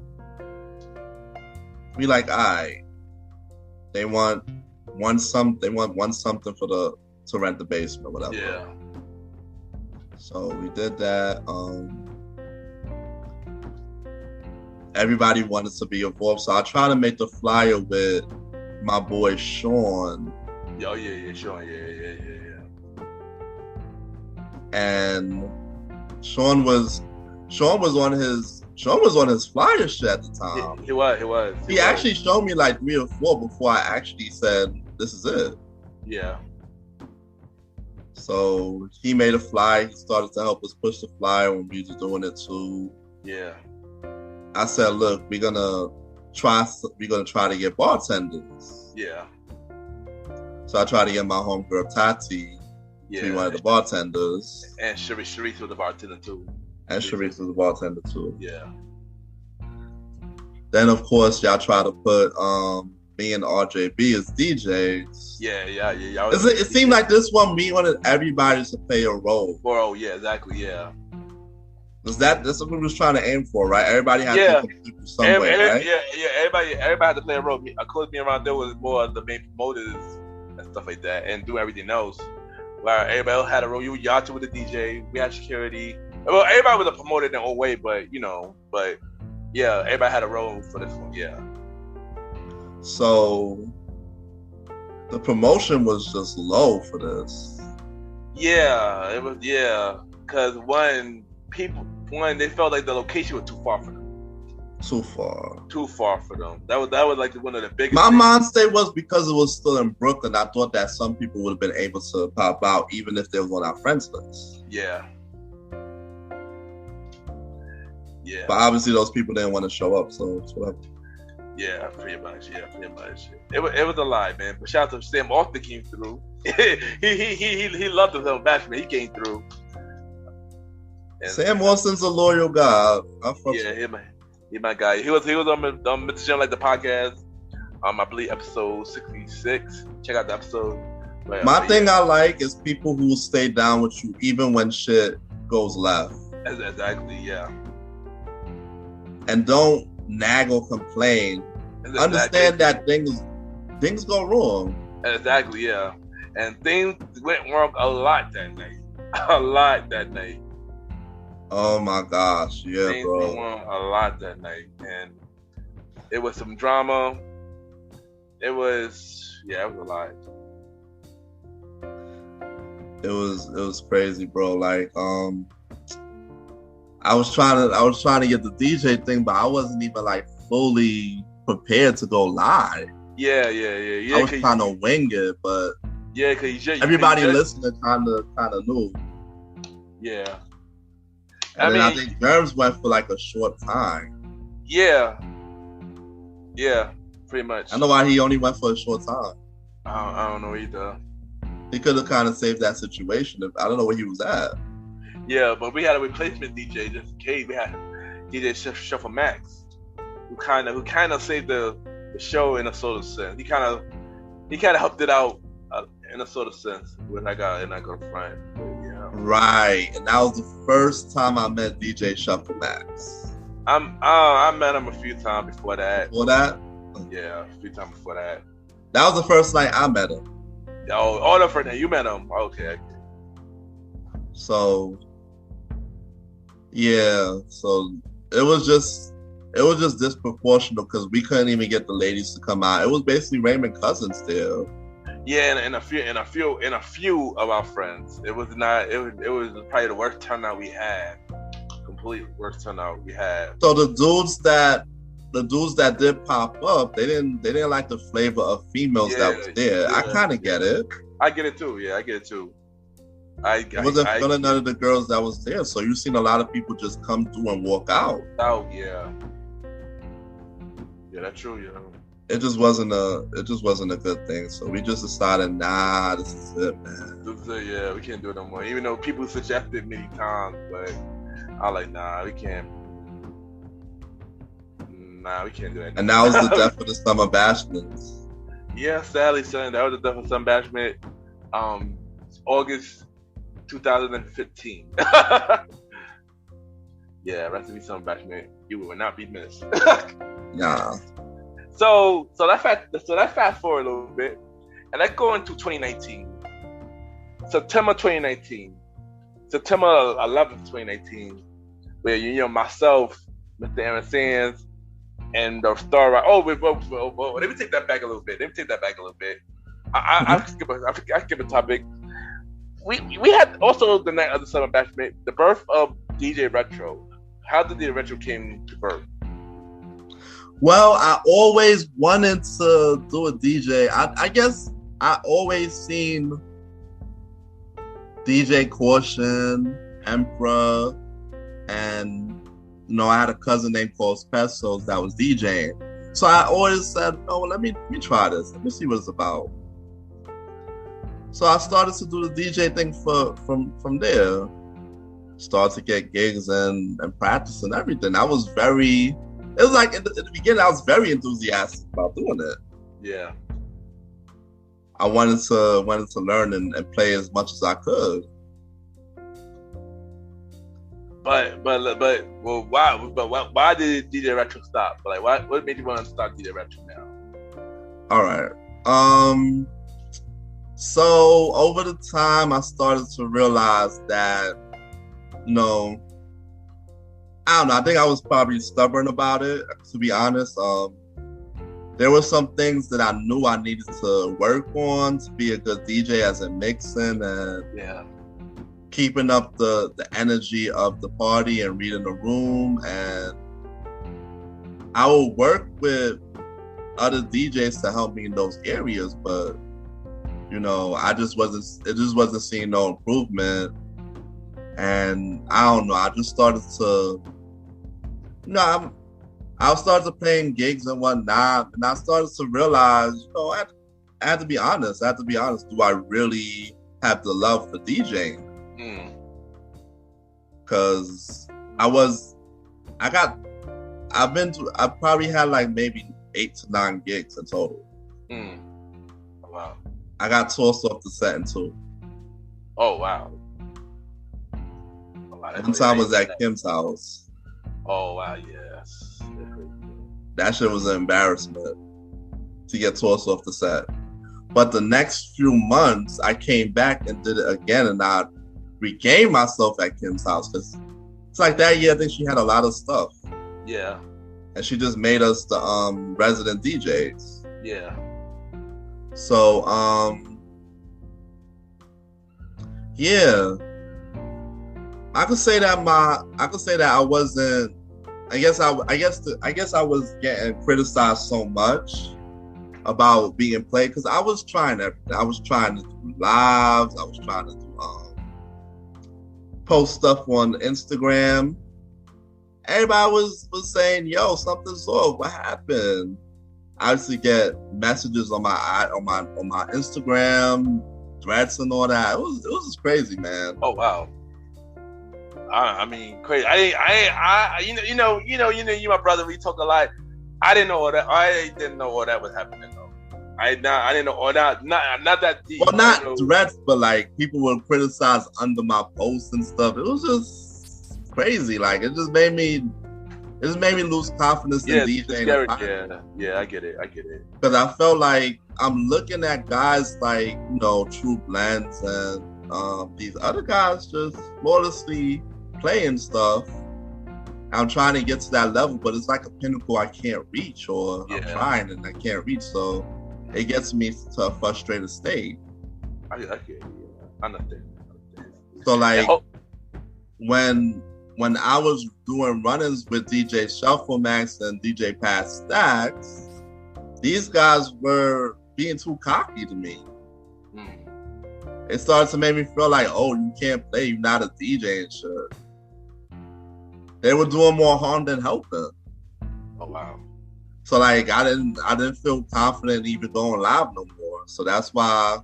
we like, alright, they want one something to rent the basement or whatever. Yeah. So we did that. Everybody wanted to be involved, so I tried to make the flyer with my boy Sean. Oh yeah, Sean, yeah. And Sean was on his flyer shit at the time. He was. He actually showed me like 3 or 4 before I actually said, "This is it." Yeah. So he made a flyer. He started to help us push the flyer when we were doing it too. Yeah. I said, "Look, we're gonna try to get bartenders." Yeah. So I tried to get my homegirl Tati to be one of the bartenders. And Sharice was the bartender too. Sharice was the bartender too. Yeah. Then of course y'all try to put me and RJB as DJs. Yeah. It seemed like this one we wanted everybody to play a role. Oh yeah, exactly. Yeah. That's what we was trying to aim for, right? Everybody had to contribute some way, right? Yeah. Everybody had to play a role. Of course, me around there was more of the main promoters and stuff like that, and do everything else. Where everybody else had a role. Y'all two with the DJ. We had security. Well, everybody was a promoter in their own way, but yeah, everybody had a role for this one. Yeah. So the promotion was just low for this. Yeah, it was. Yeah, because one, they felt like the location was too far for them. Too far. Too far for them. That was like one of the biggest. My mind state was because it was still in Brooklyn. I thought that some people would have been able to pop out even if they was on our friends list. Yeah. Yeah. But obviously those people didn't want to show up, so it's whatever. Yeah, pretty much. It was a lie, man. But shout out to Sam Austin came through. he loved the film Batman. He came through. And Sam Austin's a loyal guy. He my guy. He was on Mr. Jim, like the podcast. I believe episode 66. Check out the episode. My thing I like is people who stay down with you even when shit goes left. Exactly, yeah. And don't nag or complain. Exactly. Understand that things go wrong. Exactly, yeah. And things went wrong a lot that night. A lot that night. Oh my gosh, yeah, things bro. went wrong a lot that night, and it was some drama. It was a lot. It was crazy, bro. Like, I was trying to get the DJ thing, but I wasn't even like fully prepared to go live. Yeah. I was trying to wing it, but because everybody listening kind of knew. Yeah. I think Germs went for like a short time. Yeah, pretty much. I know why he only went for a short time. I don't know either. He could have kind of saved that situation. I don't know where he was at. Yeah, but we had a replacement DJ just in case. We had DJ Shuffle Max, who kind of saved the show in a sort of sense. He kind of helped it out in a sort of sense when I got front. Yeah. Right, and that was the first time I met DJ Shuffle Max. I met him a few times before that. Before that? Yeah, a few times before that. That was the first night I met him. Oh, the first night you met him. Okay. So, yeah. So it was just disproportional because we couldn't even get the ladies to come out. It was basically Raymond Cousins there. Yeah, and a few of our friends. It was probably the worst turnout we had. Complete worst turnout we had. So the dudes that did pop up, they didn't like the flavor of females that was there. I kind of get it. I get it too. Yeah, I get it too. I wasn't feeling none of the girls that was there, so you've seen a lot of people just come through and walk out. Oh yeah, that's true. Yeah. It just wasn't a good thing. So we just decided, nah, this is it, man. This is it, yeah, we can't do it no more. Even though people suggested many times, but I like, nah, we can't. Nah, we can't do that. And that was the death of the Summer Bashments. Yeah, sadly, son, that was the death of Summer Bashment. August 2015. Yeah, rest in peace, Summer Bashment. You will not be missed. Nah. So that fast forward a little bit, and let's go into 2019. September 2019, September 11th, 2019, where myself, Mr. Aaron Sands, and the star. Let me take that back a little bit. I skip a topic. We had also the night of the Summer Bashment, the birth of DJ Retro. How did DJ Retro came to birth? Well, I always wanted to do a DJ. I guess I always seen DJ Caution, Emperor, and I had a cousin named called Pesos that was DJing. So I always said, "Oh, let me try this. Let me see what it's about." So I started to do the DJ thing from there. Started to get gigs and practice and everything. It was like in the beginning, I was very enthusiastic about doing it. Yeah. I wanted to learn and play as much as I could. But why did DJ Retro stop? Like, what made you want to start DJ Retro now? All right. So over the time, I started to realize that, I don't know. I think I was probably stubborn about it, to be honest. There were some things that I knew I needed to work on to be a good DJ, as in mixing and keeping up the energy of the party and reading the room. And I would work with other DJs to help me in those areas, but you know, it just wasn't seeing no improvement. And I don't know, I just started to, you know, I started playing gigs and whatnot, and I started to realize, you know, I had to be honest. Do I really have the love for DJing? Because I probably had like maybe 8 to 9 gigs in total. Wow. I got tossed off the set in 2. Oh wow. One time was at Kim's house. Oh wow, yes. That shit was an embarrassment to get tossed off the set. But the next few months, I came back and did it again, and I regained myself at Kim's house because it's like that year. I think she had a lot of stuff. Yeah. And she just made us the resident DJs. Yeah. So yeah, I could say that I wasn't. I guess I was getting criticized so much about being played because I was trying everything. I was trying to do lives. I was trying to do post stuff on Instagram. Everybody was saying, "Yo, something's off. What happened?" I used to get messages on my Instagram, threats and all that. It was just crazy, man. Oh wow. I mean, crazy. You my brother. We talk a lot. I didn't know all that. I didn't know all that was happening though. I didn't know all that. Not that deep. Well, not threats, but like people would criticize under my posts and stuff. It was just crazy. Like it just made me lose confidence in DJing. Yeah, I get it. Because I felt like I'm looking at guys like, you know, True Blends and these other guys just flawlessly playing stuff. I'm trying to get to that level, but it's like a pinnacle I can't reach, or I'm trying and I can't reach. So it gets me to a frustrated state. I get it. I understand. So like when I was doing run-ins with DJ Shuffle Max and DJ Pat Stacks, these guys were being too cocky to me. It started to make me feel like, oh, you can't play, you're not a DJ and shit. They were doing more harm than helping. Oh wow. So like I didn't feel confident even going live no more. So that's why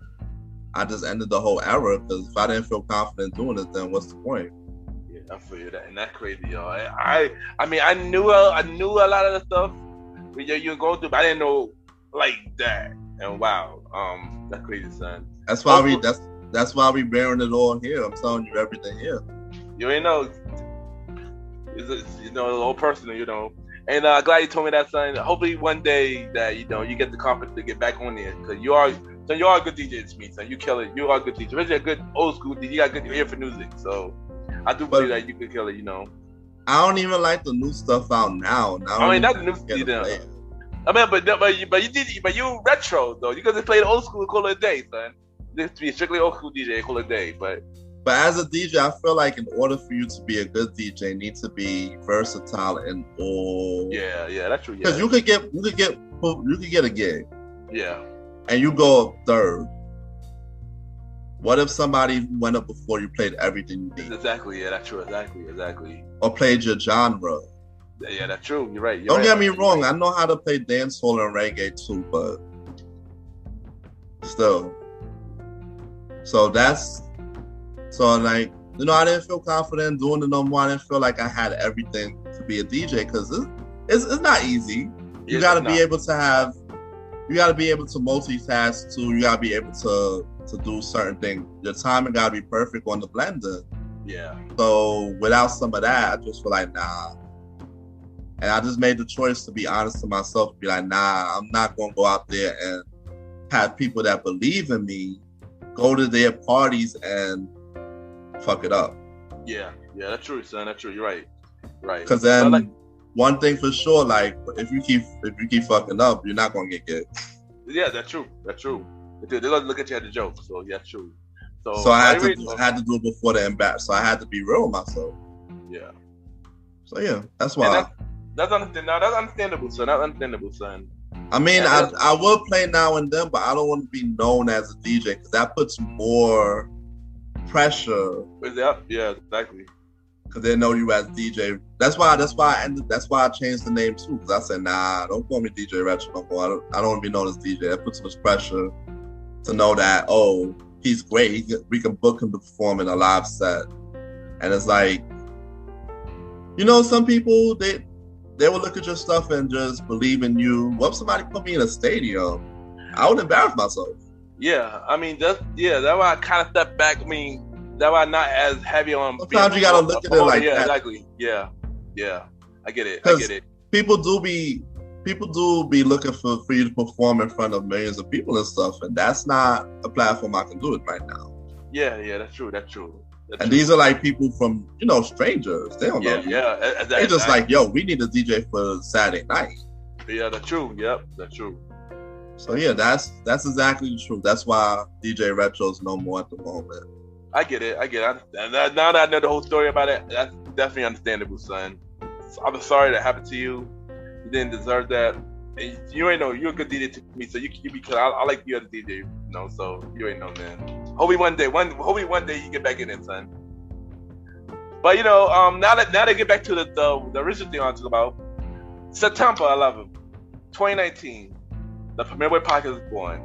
I just ended the whole era, because if I didn't feel confident doing it, then what's the point? Yeah, I feel you that, and that's crazy, yo. I mean I knew a lot of the stuff you were going through, but I didn't know like that. And wow, that's crazy, son. That's why we bearing it all here. I'm telling you everything here. You ain't know. It's all personal, you know. And glad you told me that, son. Hopefully one day that you get the confidence to get back on there, because you are a good DJ to me, son. You kill it. You are a good DJ. Especially a good old school DJ. You got good ear for music, so I do believe that you could kill it. You know. I don't even like the new stuff out now. I mean, not the new stuff either. I mean, but you retro though. You could play the old school, call it a day, son. This to be strictly old school DJ, call it a day, but as a DJ, I feel like in order for you to be a good DJ, you need to be versatile in all. Yeah, that's true. Because you could get a gig. Yeah. And you go up third. What if somebody went up before you played everything you need? Exactly. Yeah, that's true. Exactly. Or played your genre. Yeah, that's true. You're right. Don't get me wrong. I know how to play dancehall and reggae too, but still. So like, you know, I didn't feel confident doing it no more. I didn't feel like I had everything to be a DJ, because it's not easy. You gotta be able to multitask too. You gotta be able to do certain things. Your timing gotta be perfect on the blender. Yeah. So without some of that, I just feel like nah. And I just made the choice to be honest to myself, to be like, nah, I'm not gonna go out there and have people that believe in me go to their parties and fuck it up. Yeah, that's true, son. That's true. You're right. Because then one thing for sure, like if you keep fucking up, you're not gonna get gigs. Yeah, that's true. They're gonna look at you as a joke. So yeah, true. So I had to do it before the embarrass. So I had to be real with myself. Yeah. So yeah, that's why. That's understandable. That's understandable, son. That's understandable, son. I mean, I will play now and then, but I don't want to be known as a DJ because that puts more pressure. Yeah, exactly. Because they know you as DJ. That's why I changed the name too. Because I said, nah, don't call me DJ Retro no more. I don't want to be known as DJ. That puts so much pressure to know that, oh, he's great. We can book him to perform in a live set. And it's like, you know, some people, they will look at your stuff and just believe in you. What if somebody put me in a stadium? I would embarrass myself. Yeah, I mean, that's why I kind of stepped back. I mean, that's why I'm not as heavy on. Sometimes you gotta look at it like that. Exactly. Yeah. I get it. People do be looking for you to perform in front of millions of people and stuff, and that's not a platform I can do it right now. Yeah, that's true. And these are like people from, you know, strangers. They don't know you. Yeah, exactly. They're just like, yo, we need a DJ for Saturday night. Yeah, that's true. Yep, that's true. So yeah, that's exactly the truth. That's why DJ Retro's no more at the moment. I get it. And now that I know the whole story about it, that's definitely understandable, son. I'm sorry that happened to you. You didn't deserve that. And you ain't know, you're a good DJ to me, so you because I like you as a DJ, you know. So you ain't know, man. Hopefully one day you get back in it, son. But you know, now that get back to the original thing I want to talk about, September 11th, 2019, the Premier Boy podcast is born.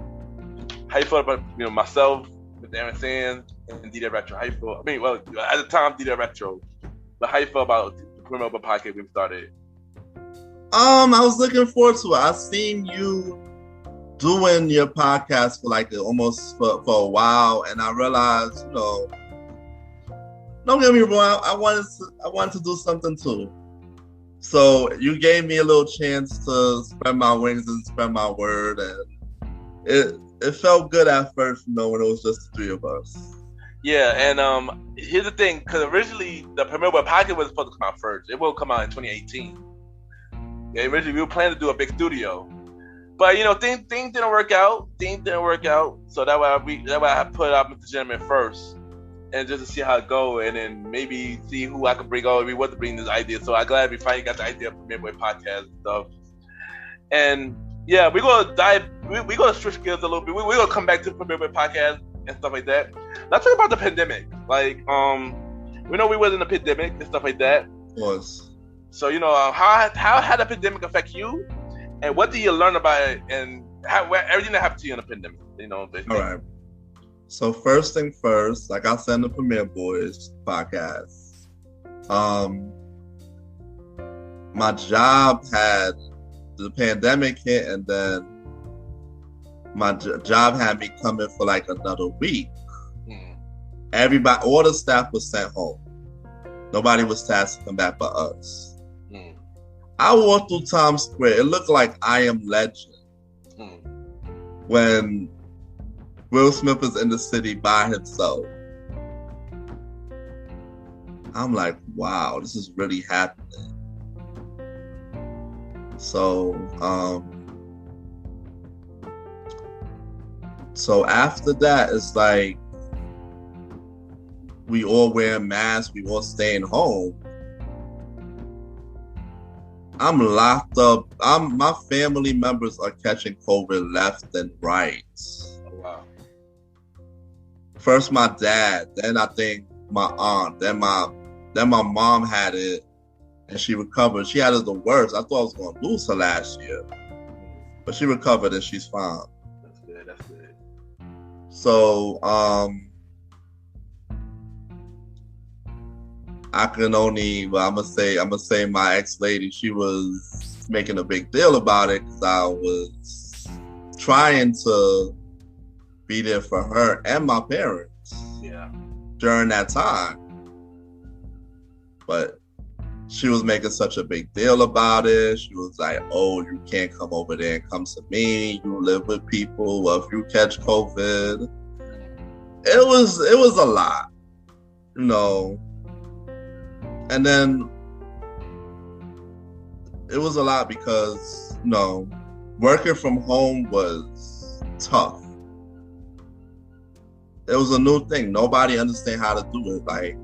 How you feel about, you know, myself, with Aaron Sands, and DJ Retro? How you feel? I mean, well, at the time, DJ Retro, but how you feel about the Premier Boy podcast when we started? I was looking forward to it. I seen you doing your podcast for like almost for a while, and I realized, you know, don't get me wrong, I wanted to do something too. So you gave me a little chance to spread my wings and spread my word, and it felt good at first, you know, when it was just the three of us. Yeah, and here's the thing, because originally the Premier Boy podcast was supposed to come out first. It will come out in 2018. Yeah, originally we were planning to do a big studio, but you know, things didn't work out. So that's why I put out Mr. Gentleman first, and just to see how it go, and then maybe see who I could bring on. We want to bring this idea, so I'm glad we finally got the idea of Premier Boy podcast and stuff. And yeah, we're gonna switch gears a little bit. We're gonna come back to the Premier Boy podcast and stuff like that. Let's talk about the pandemic. Like, we know we was in a pandemic and stuff like that. Was. So, you know, how had the pandemic affect you, and what did you learn about it, and everything that happened to you in the pandemic? You know, basically. All right. So first thing first, like I said in the Premier Boys podcast, my job had the pandemic hit, and then my job had me coming for like another week. Everybody, all the staff was sent home. Nobody was tasked to come back but us. I walked through Times Square. It looked like I Am Legend when Will Smith is in the city by himself. I'm like, wow, this is really happening. So after that, it's like we all wear masks, we all staying home. I'm locked up. My family members are catching COVID left and right. Oh, wow. First my dad, then I think my aunt, then my mom had it, and she recovered. She had it the worst. I thought I was going to lose her last year, but she recovered and she's fine. That's good. So I'm gonna say my ex-lady, she was making a big deal about it because I was trying to be there for her and my parents during that time. But she was making such a big deal about it. She was like, oh, you can't come over there and come to me. You live with people. Well, if you catch COVID. It was a lot, you know. And then it was a lot because, you know, working from home was tough. It was a new thing. Nobody understand how to do it. Like,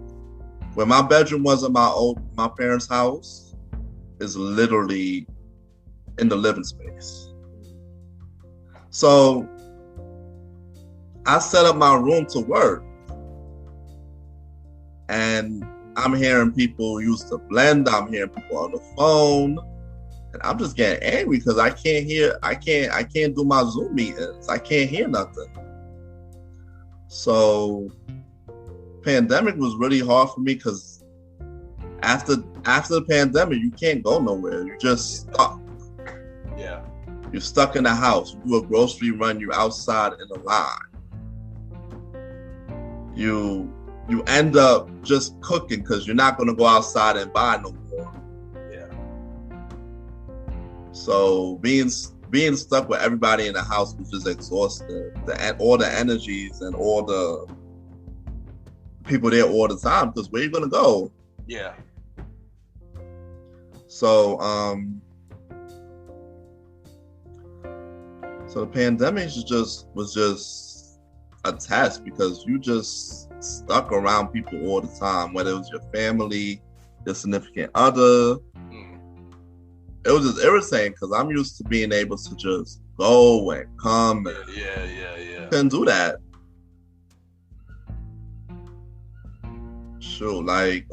when my bedroom was in my parents' house, is literally in the living space. So I set up my room to work, and I'm hearing people use the blender. I'm hearing people on the phone, and I'm just getting angry because I can't do my Zoom meetings. I can't hear nothing. So pandemic was really hard for me because after the pandemic, you can't go nowhere. You're just stuck. Yeah. You're stuck in the house. You do a grocery run, you're outside in a line. You end up just cooking because you're not going to go outside and buy no more. Yeah. So being stuck with everybody in the house was just exhausting. All the energies and all the people there all the time, because where you going to go? Yeah. So the pandemic was just a test, because you just stuck around people all the time, whether it was your family, your significant other. It was just irritating because I'm used to being able to just go and come. Yeah. Couldn't do that. Sure, like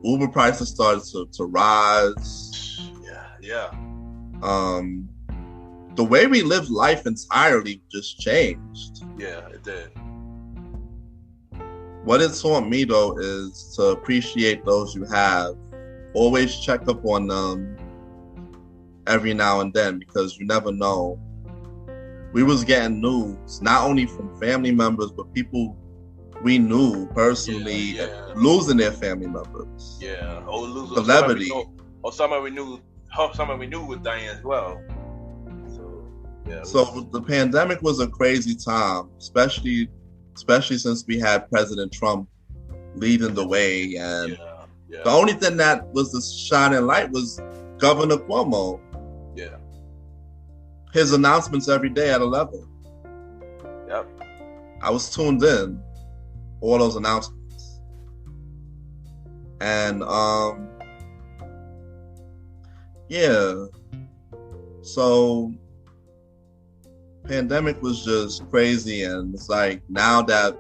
Uber prices started to rise. Yeah. The way we live life entirely just changed. Yeah, it did. What it taught me, though, is to appreciate those you have. Always check up on them every now and then, because you never know. We was getting news, not only from family members, but people we knew personally losing their family members. Yeah, or losing celebrity. Someone we knew was dying as well. Yeah. So the pandemic was a crazy time, especially since we had President Trump leading the way, and the only thing that was the shining light was Governor Cuomo. Yeah. His announcements every day at 11. Yep. I was tuned in, all those announcements, and so pandemic was just crazy, and it's like now that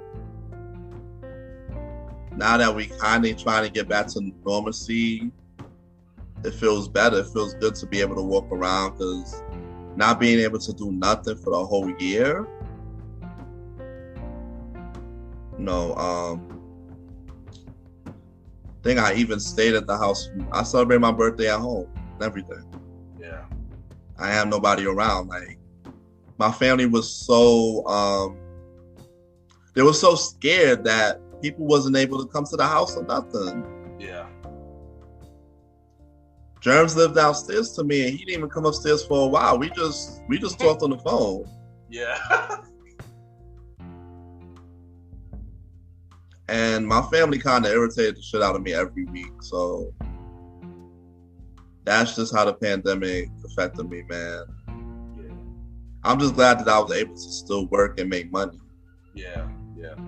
we kind of trying to get back to normalcy, it feels better. It feels good to be able to walk around, because not being able to do nothing for the whole year, I think I even stayed at the house. I celebrated my birthday at home and everything. Yeah. I have nobody around. Like, my family was so they were so scared that people wasn't able to come to the house or nothing. Yeah. Germs lived downstairs to me, and he didn't even come upstairs for a while. We just talked on the phone. Yeah. And my family kind of irritated the shit out of me every week. So that's just how the pandemic affected me, man. Yeah. I'm just glad that I was able to still work and make money. Yeah.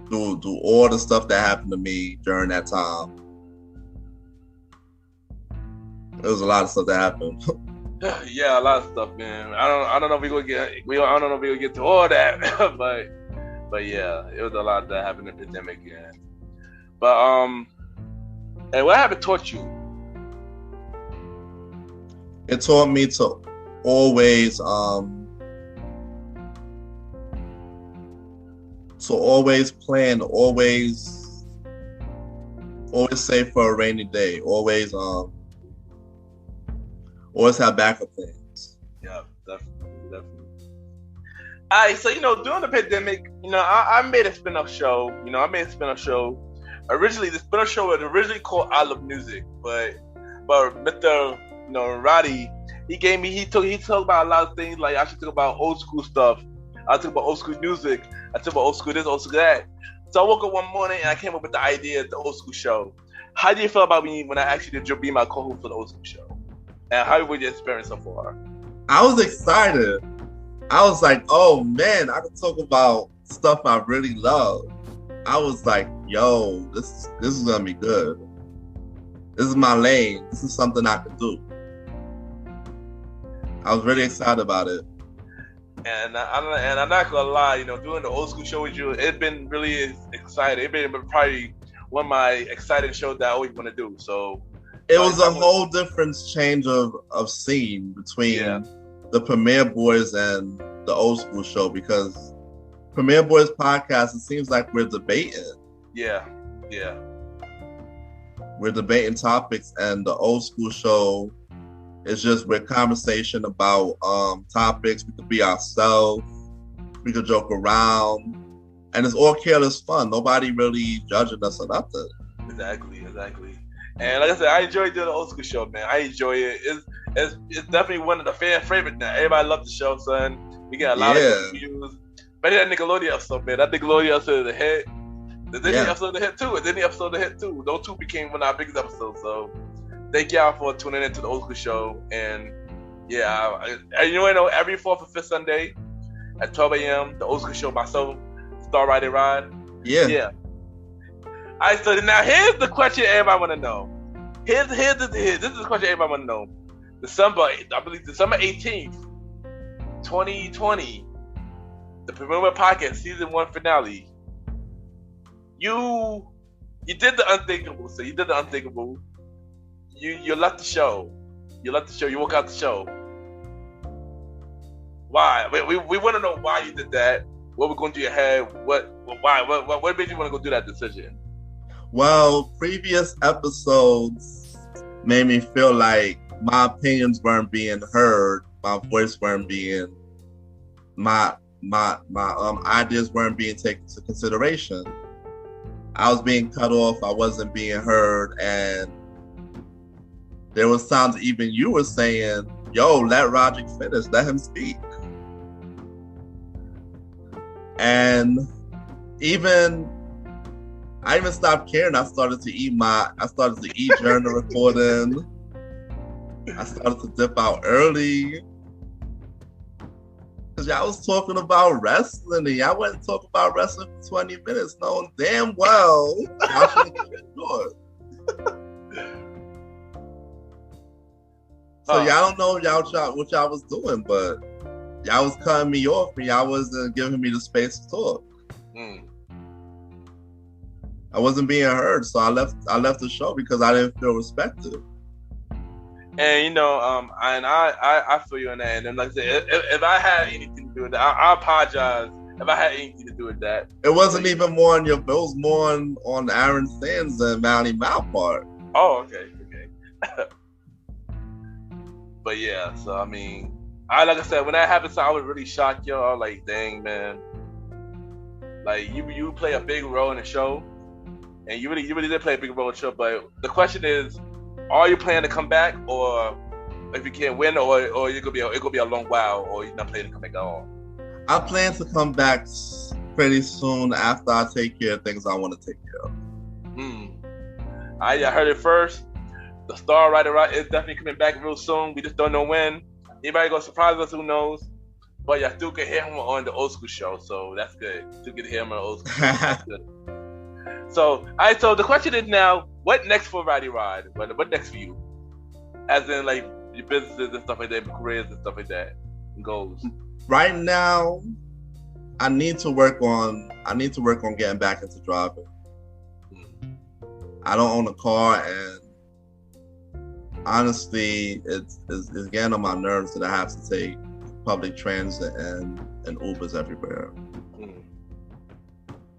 Do all the stuff that happened to me during that time. There was a lot of stuff that happened. Yeah, a lot of stuff, man. I don't know if we're gonna get to all that, but yeah, it was a lot that happened in the pandemic, yeah. But and what happened taught you? It taught me to always plan, always save for a rainy day, always have backup plans. Yeah, definitely. All right, so during the pandemic, I made a spin-off show. Originally, the spin-off show was originally called I Love Music, but Mr. Roddy, he talked about a lot of things. Like, I should talk about old school stuff. I talk about old school music. I talk about old school this, old school that. So I woke up one morning and I came up with the idea of the old school show. How do you feel about me when I asked you to be my co-host for the old school show? And how was your experience so far? I was excited. I was like, oh man, I can talk about stuff I really love. I was like, yo, this is gonna be good. This is my lane. This is something I can do. I was really excited about it. And I'm not gonna lie, you know, doing the old school show with you, it's been really exciting. It's been probably one of my exciting shows that I always want to do. So it was a whole different change of scene between the Premier Boys and the old school show, because Premier Boys podcast, it seems like we're debating. Yeah. We're debating topics, and the old school show is just with conversation about topics. We could be ourselves. We could joke around. And it's all careless fun. Nobody really judging us or nothing. Exactly. And like I said, I enjoy doing the old school show, man. I enjoy it. It's definitely one of the fan favorites now. Everybody loves the show, son. We get a lot of good views. But that Nickelodeon episode, man. That Nickelodeon episode is a hit. The Disney episode is a hit too. The Disney episode is a hit too. Those two became one of our biggest episodes. So thank y'all for tuning into the old school show. And yeah, you know, every 4th and 5th Sunday at 12 a.m., the old school show, myself, Star Roddy Rod. Yeah. All right, so now here's the question everybody want to know. This is the question everybody want to know. December 18th, 2020, the Premier Podcast Season 1 finale. You did the unthinkable. So you did the unthinkable. You left the show. You walked out the show. Why? We want to know why you did that. What was going through your head? Why? What made you want to go do that decision? Well, previous episodes made me feel like my opinions weren't being heard. My voice weren't being, my ideas weren't being taken into consideration. I was being cut off. I wasn't being heard, and there was times even you were saying, "Yo, let Roger finish. Let him speak." And I even stopped caring. I started to eat during the recording. I started to dip out early. Because y'all was talking about wrestling, and y'all wasn't talking about wrestling for 20 minutes, knowing damn well y'all should have kept it short. So y'all don't know what y'all was doing, but y'all was cutting me off, and y'all wasn't giving me the space to talk. I wasn't being heard, so I left the show because I didn't feel respected. And you know, I feel you on that. And like I said, if I had anything to do with that, I apologize. If I had anything to do with that, it wasn't even more on it was more on Aaron Sands and Manny Mal part. Oh, okay. But yeah, so I mean, like I said, when that happened, so I was really shocked, yo. I was like, dang, man. Like you play a big role in the show, and you really did play a big role in the show. But the question is, are you planning to come back, or if you can't win, or it could be a long while, or you're not planning to come back at all? I plan to come back pretty soon after I take care of things I want to take care of. I heard it first. The Star Rider is definitely coming back real soon. We just don't know when. Anybody gonna surprise us? Who knows? But y'all still can hear him on the old school show, so that's good. Still get to hear him on the old school show. That's good. So, so the question is now, what next for Roddy Rod? What next for you? As in, like, your businesses and stuff like that, your careers and stuff like that, and goals. Right now, I need to work on getting back into driving. I don't own a car, and honestly, it's getting on my nerves that I have to take public transit and Ubers everywhere.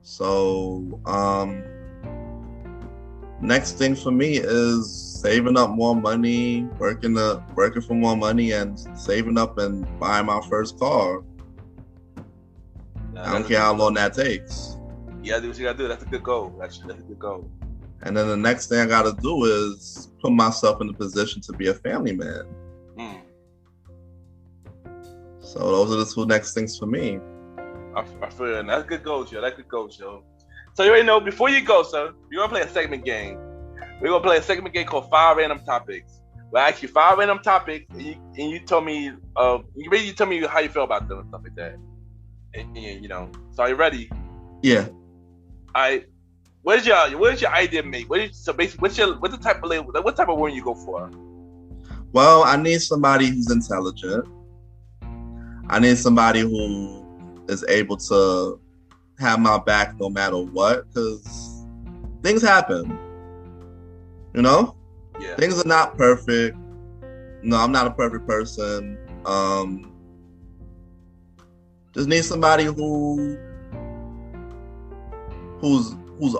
So, next thing for me is saving up more money, working for more money, and saving up and buying my first car. I don't care how long that takes. You gotta do what you gotta do. That's a good goal. Actually, that's a good goal. And then the next thing I gotta do is put myself in a position to be a family man. So those are the two next things for me. I feel it. That's a good goal, Joe. That's a good goal, Joe. So you already know, before you go, sir, we're gonna play a segment game. We're gonna play a segment game called 5 Random Topics. We'll ask you 5 random topics, and you tell me, you tell me how you feel about them and stuff like that. And you know, so are you ready? Yeah. All right. What is your idea make? So basically, what type of woman you go for? Well, I need somebody who's intelligent. I need somebody who is able to have my back no matter what, because things happen. You know? Yeah. Things are not perfect. No, I'm not a perfect person. Just need somebody who's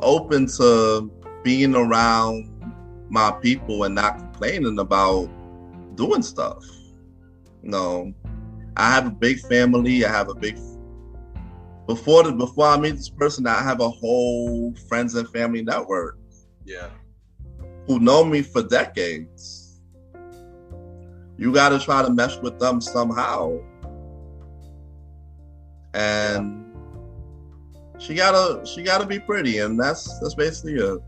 open to being around my people and not complaining about doing stuff. No, I have a big family. Before I meet this person, I have a whole friends and family network. Yeah. Who know me for decades. You got to try to mesh with them somehow. And she gotta be pretty, and that's basically it. All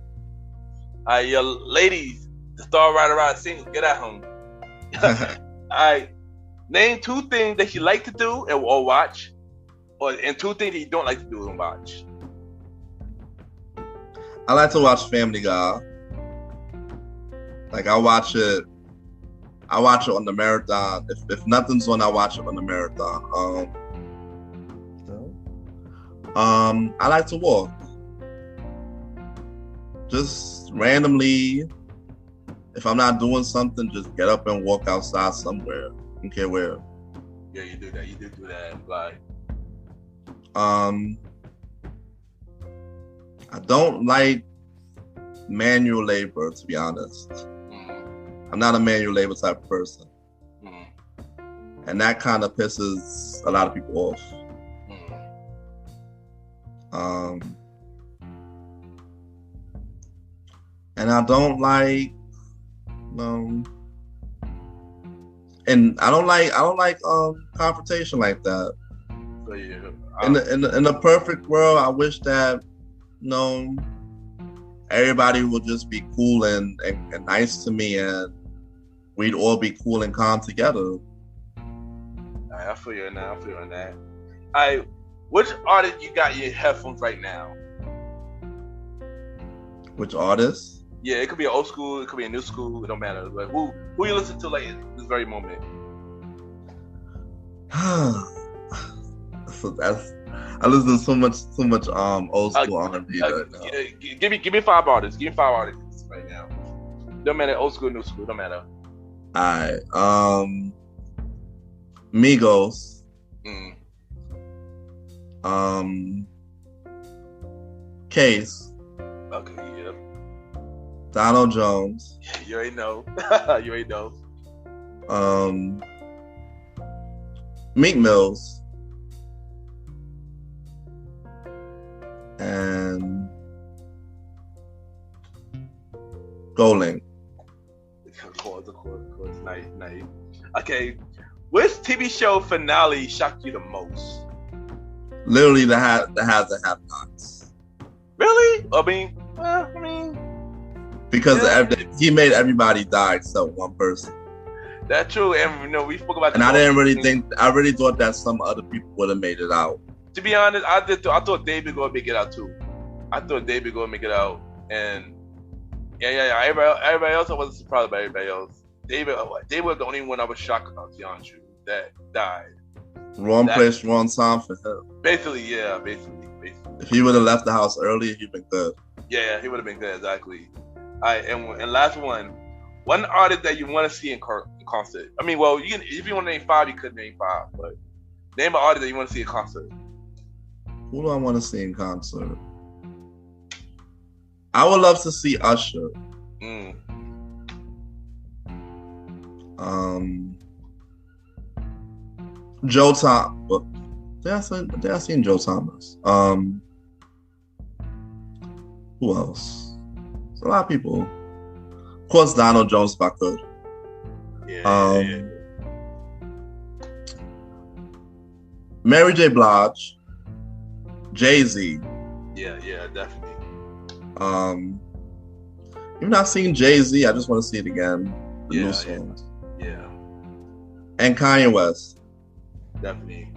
right, ladies, the star right around singles, get at home. All right, name 2 things that you like to do or watch, and 2 things that you don't like to do and watch. I like to watch Family Guy. Like I watch it on the marathon. If nothing's on, I watch it on the marathon. I like to walk. Just randomly, if I'm not doing something, just get up and walk outside somewhere. I don't care where. Yeah, you do that. You do that. Like, I don't like manual labor, to be honest. I'm not a manual labor type of person. And that kind of pisses a lot of people off. And I don't like, and I don't like confrontation like that. So yeah, in the perfect world, I wish that everybody would just be cool and nice to me, and we'd all be cool and calm together. I feel you on that. Which artist you got in your headphones right now? Which artist? Yeah, it could be an old school, it could be a new school. It don't matter. Like who you listen to like in this very moment? So I listen to so much old school R&B right now. Give me 5 artists. Give me 5 artists right now. Don't matter, old school, new school. Don't matter. Alright. Migos. Case. Okay, yeah. Donald Jones. You already know. Meek Mills. And Golding. Of course. Nice. Okay. Which TV show finale shocked you the most? Literally the has and have-nots. Really? Because he made everybody die except one person. That's true, and we spoke about. And I didn't really think. I really thought that some other people would have made it out. To be honest, I thought David would make it out too. I thought David would make it out, and yeah. Everybody else, I wasn't surprised by everybody else. David was the only one I was shocked about. To be honest with you, that died. Wrong place, wrong time for him. Basically, yeah. Basically. If he would have left the house earlier, he'd been good. Yeah, he would have been good. Exactly. All right, and last one artist that you want to see in concert. I mean, well, if you want to name 5, you could name 5, but name an artist that you want to see in concert. Who do I want to see in concert? I would love to see Usher. Joe Thomas. Did I seen Joe Thomas? Who else? There's a lot of people. Of course, Donald Jones if I could. Yeah. Mary J. Blige. Jay-Z. Yeah, definitely. You've not seen Jay-Z, I just want to see it again. The new songs. Yeah. And Kanye West. Definitely.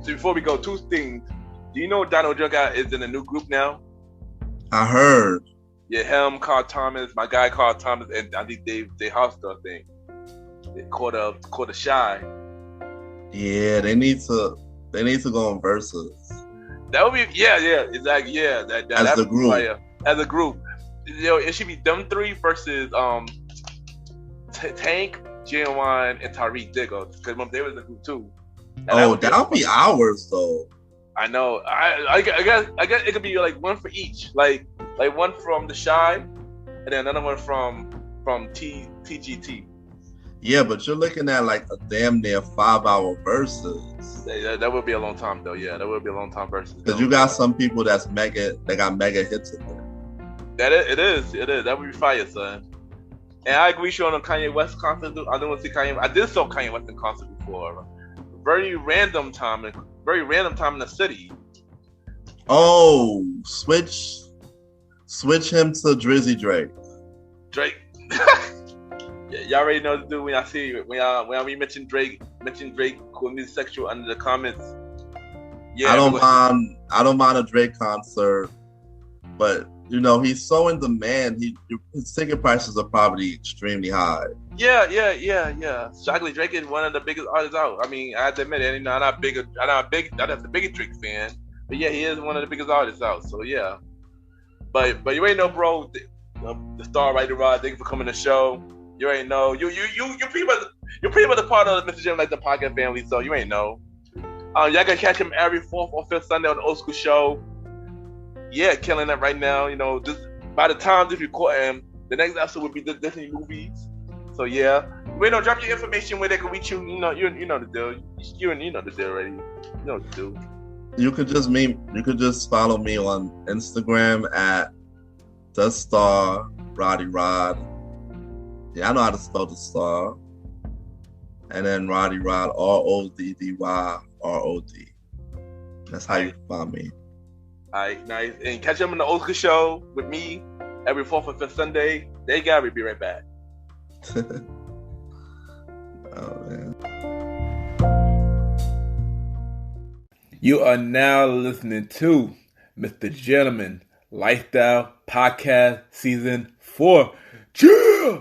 Before we go, 2 things. Do you know Donald Jones is in a new group now? I heard. Yeah, him, Carl Thomas, my guy Carl Thomas, and I think they hosted a thing. They called a Shy. Yeah, they need to go on versus That would be exactly as that the would be group. fire. As a group. It should be them three versus Tank, J1, and Tariq Diggle because they was the group too. That'll be ours though. I know. I guess it could be like one for each. Like one from the Shy, and then another one from TGT. Yeah, but you're looking at like a damn near 5-hour versus. That would be a long time though. Yeah, that would be a long time versus. Because you got some people that got mega hits in there. It is. That would be fire, son. And I agree with you on the Kanye West concert. I don't want to see Kanye. I did saw Kanye West in concert before. Very random time in the city. Oh, switch him to Drizzy Drake. Drake. Yeah, y'all already know what to do when we mention Drake call me sexual under the comments. Yeah, I don't mind a Drake concert, but you know he's so in demand. His ticket prices are probably extremely high. Yeah. Shockingly, Drake is one of the biggest artists out. I mean, I have to admit it. I'm not the biggest Drake fan, but yeah, he is one of the biggest artists out. So yeah, but you already know, bro. The star Roddy Rod. Thank you for coming to the show. You ain't know. You're pretty much a part of the Mr. Jim like the podcast family, so you ain't know. Y'all can catch him every 4th or 5th Sunday on the Old School Show. Yeah, killing it right now. You know, by the time this record him, the next episode will be the Disney movies. So yeah, wait, no, drop your information where they can reach you. You know the deal. You know the deal already. You know what to do. You could just follow me on Instagram at the star Roddy Rod. Yeah, I know how to spell the star. And then Roddy Rod, RODDYROD. That's how you can find me. Alright, nice. And catch them on the Old School Show with me every 4th or 5th Sunday. They got me. Be right back. Oh man. You are now listening to Mr. Gentleman Lifestyle Podcast Season 4. Yeah!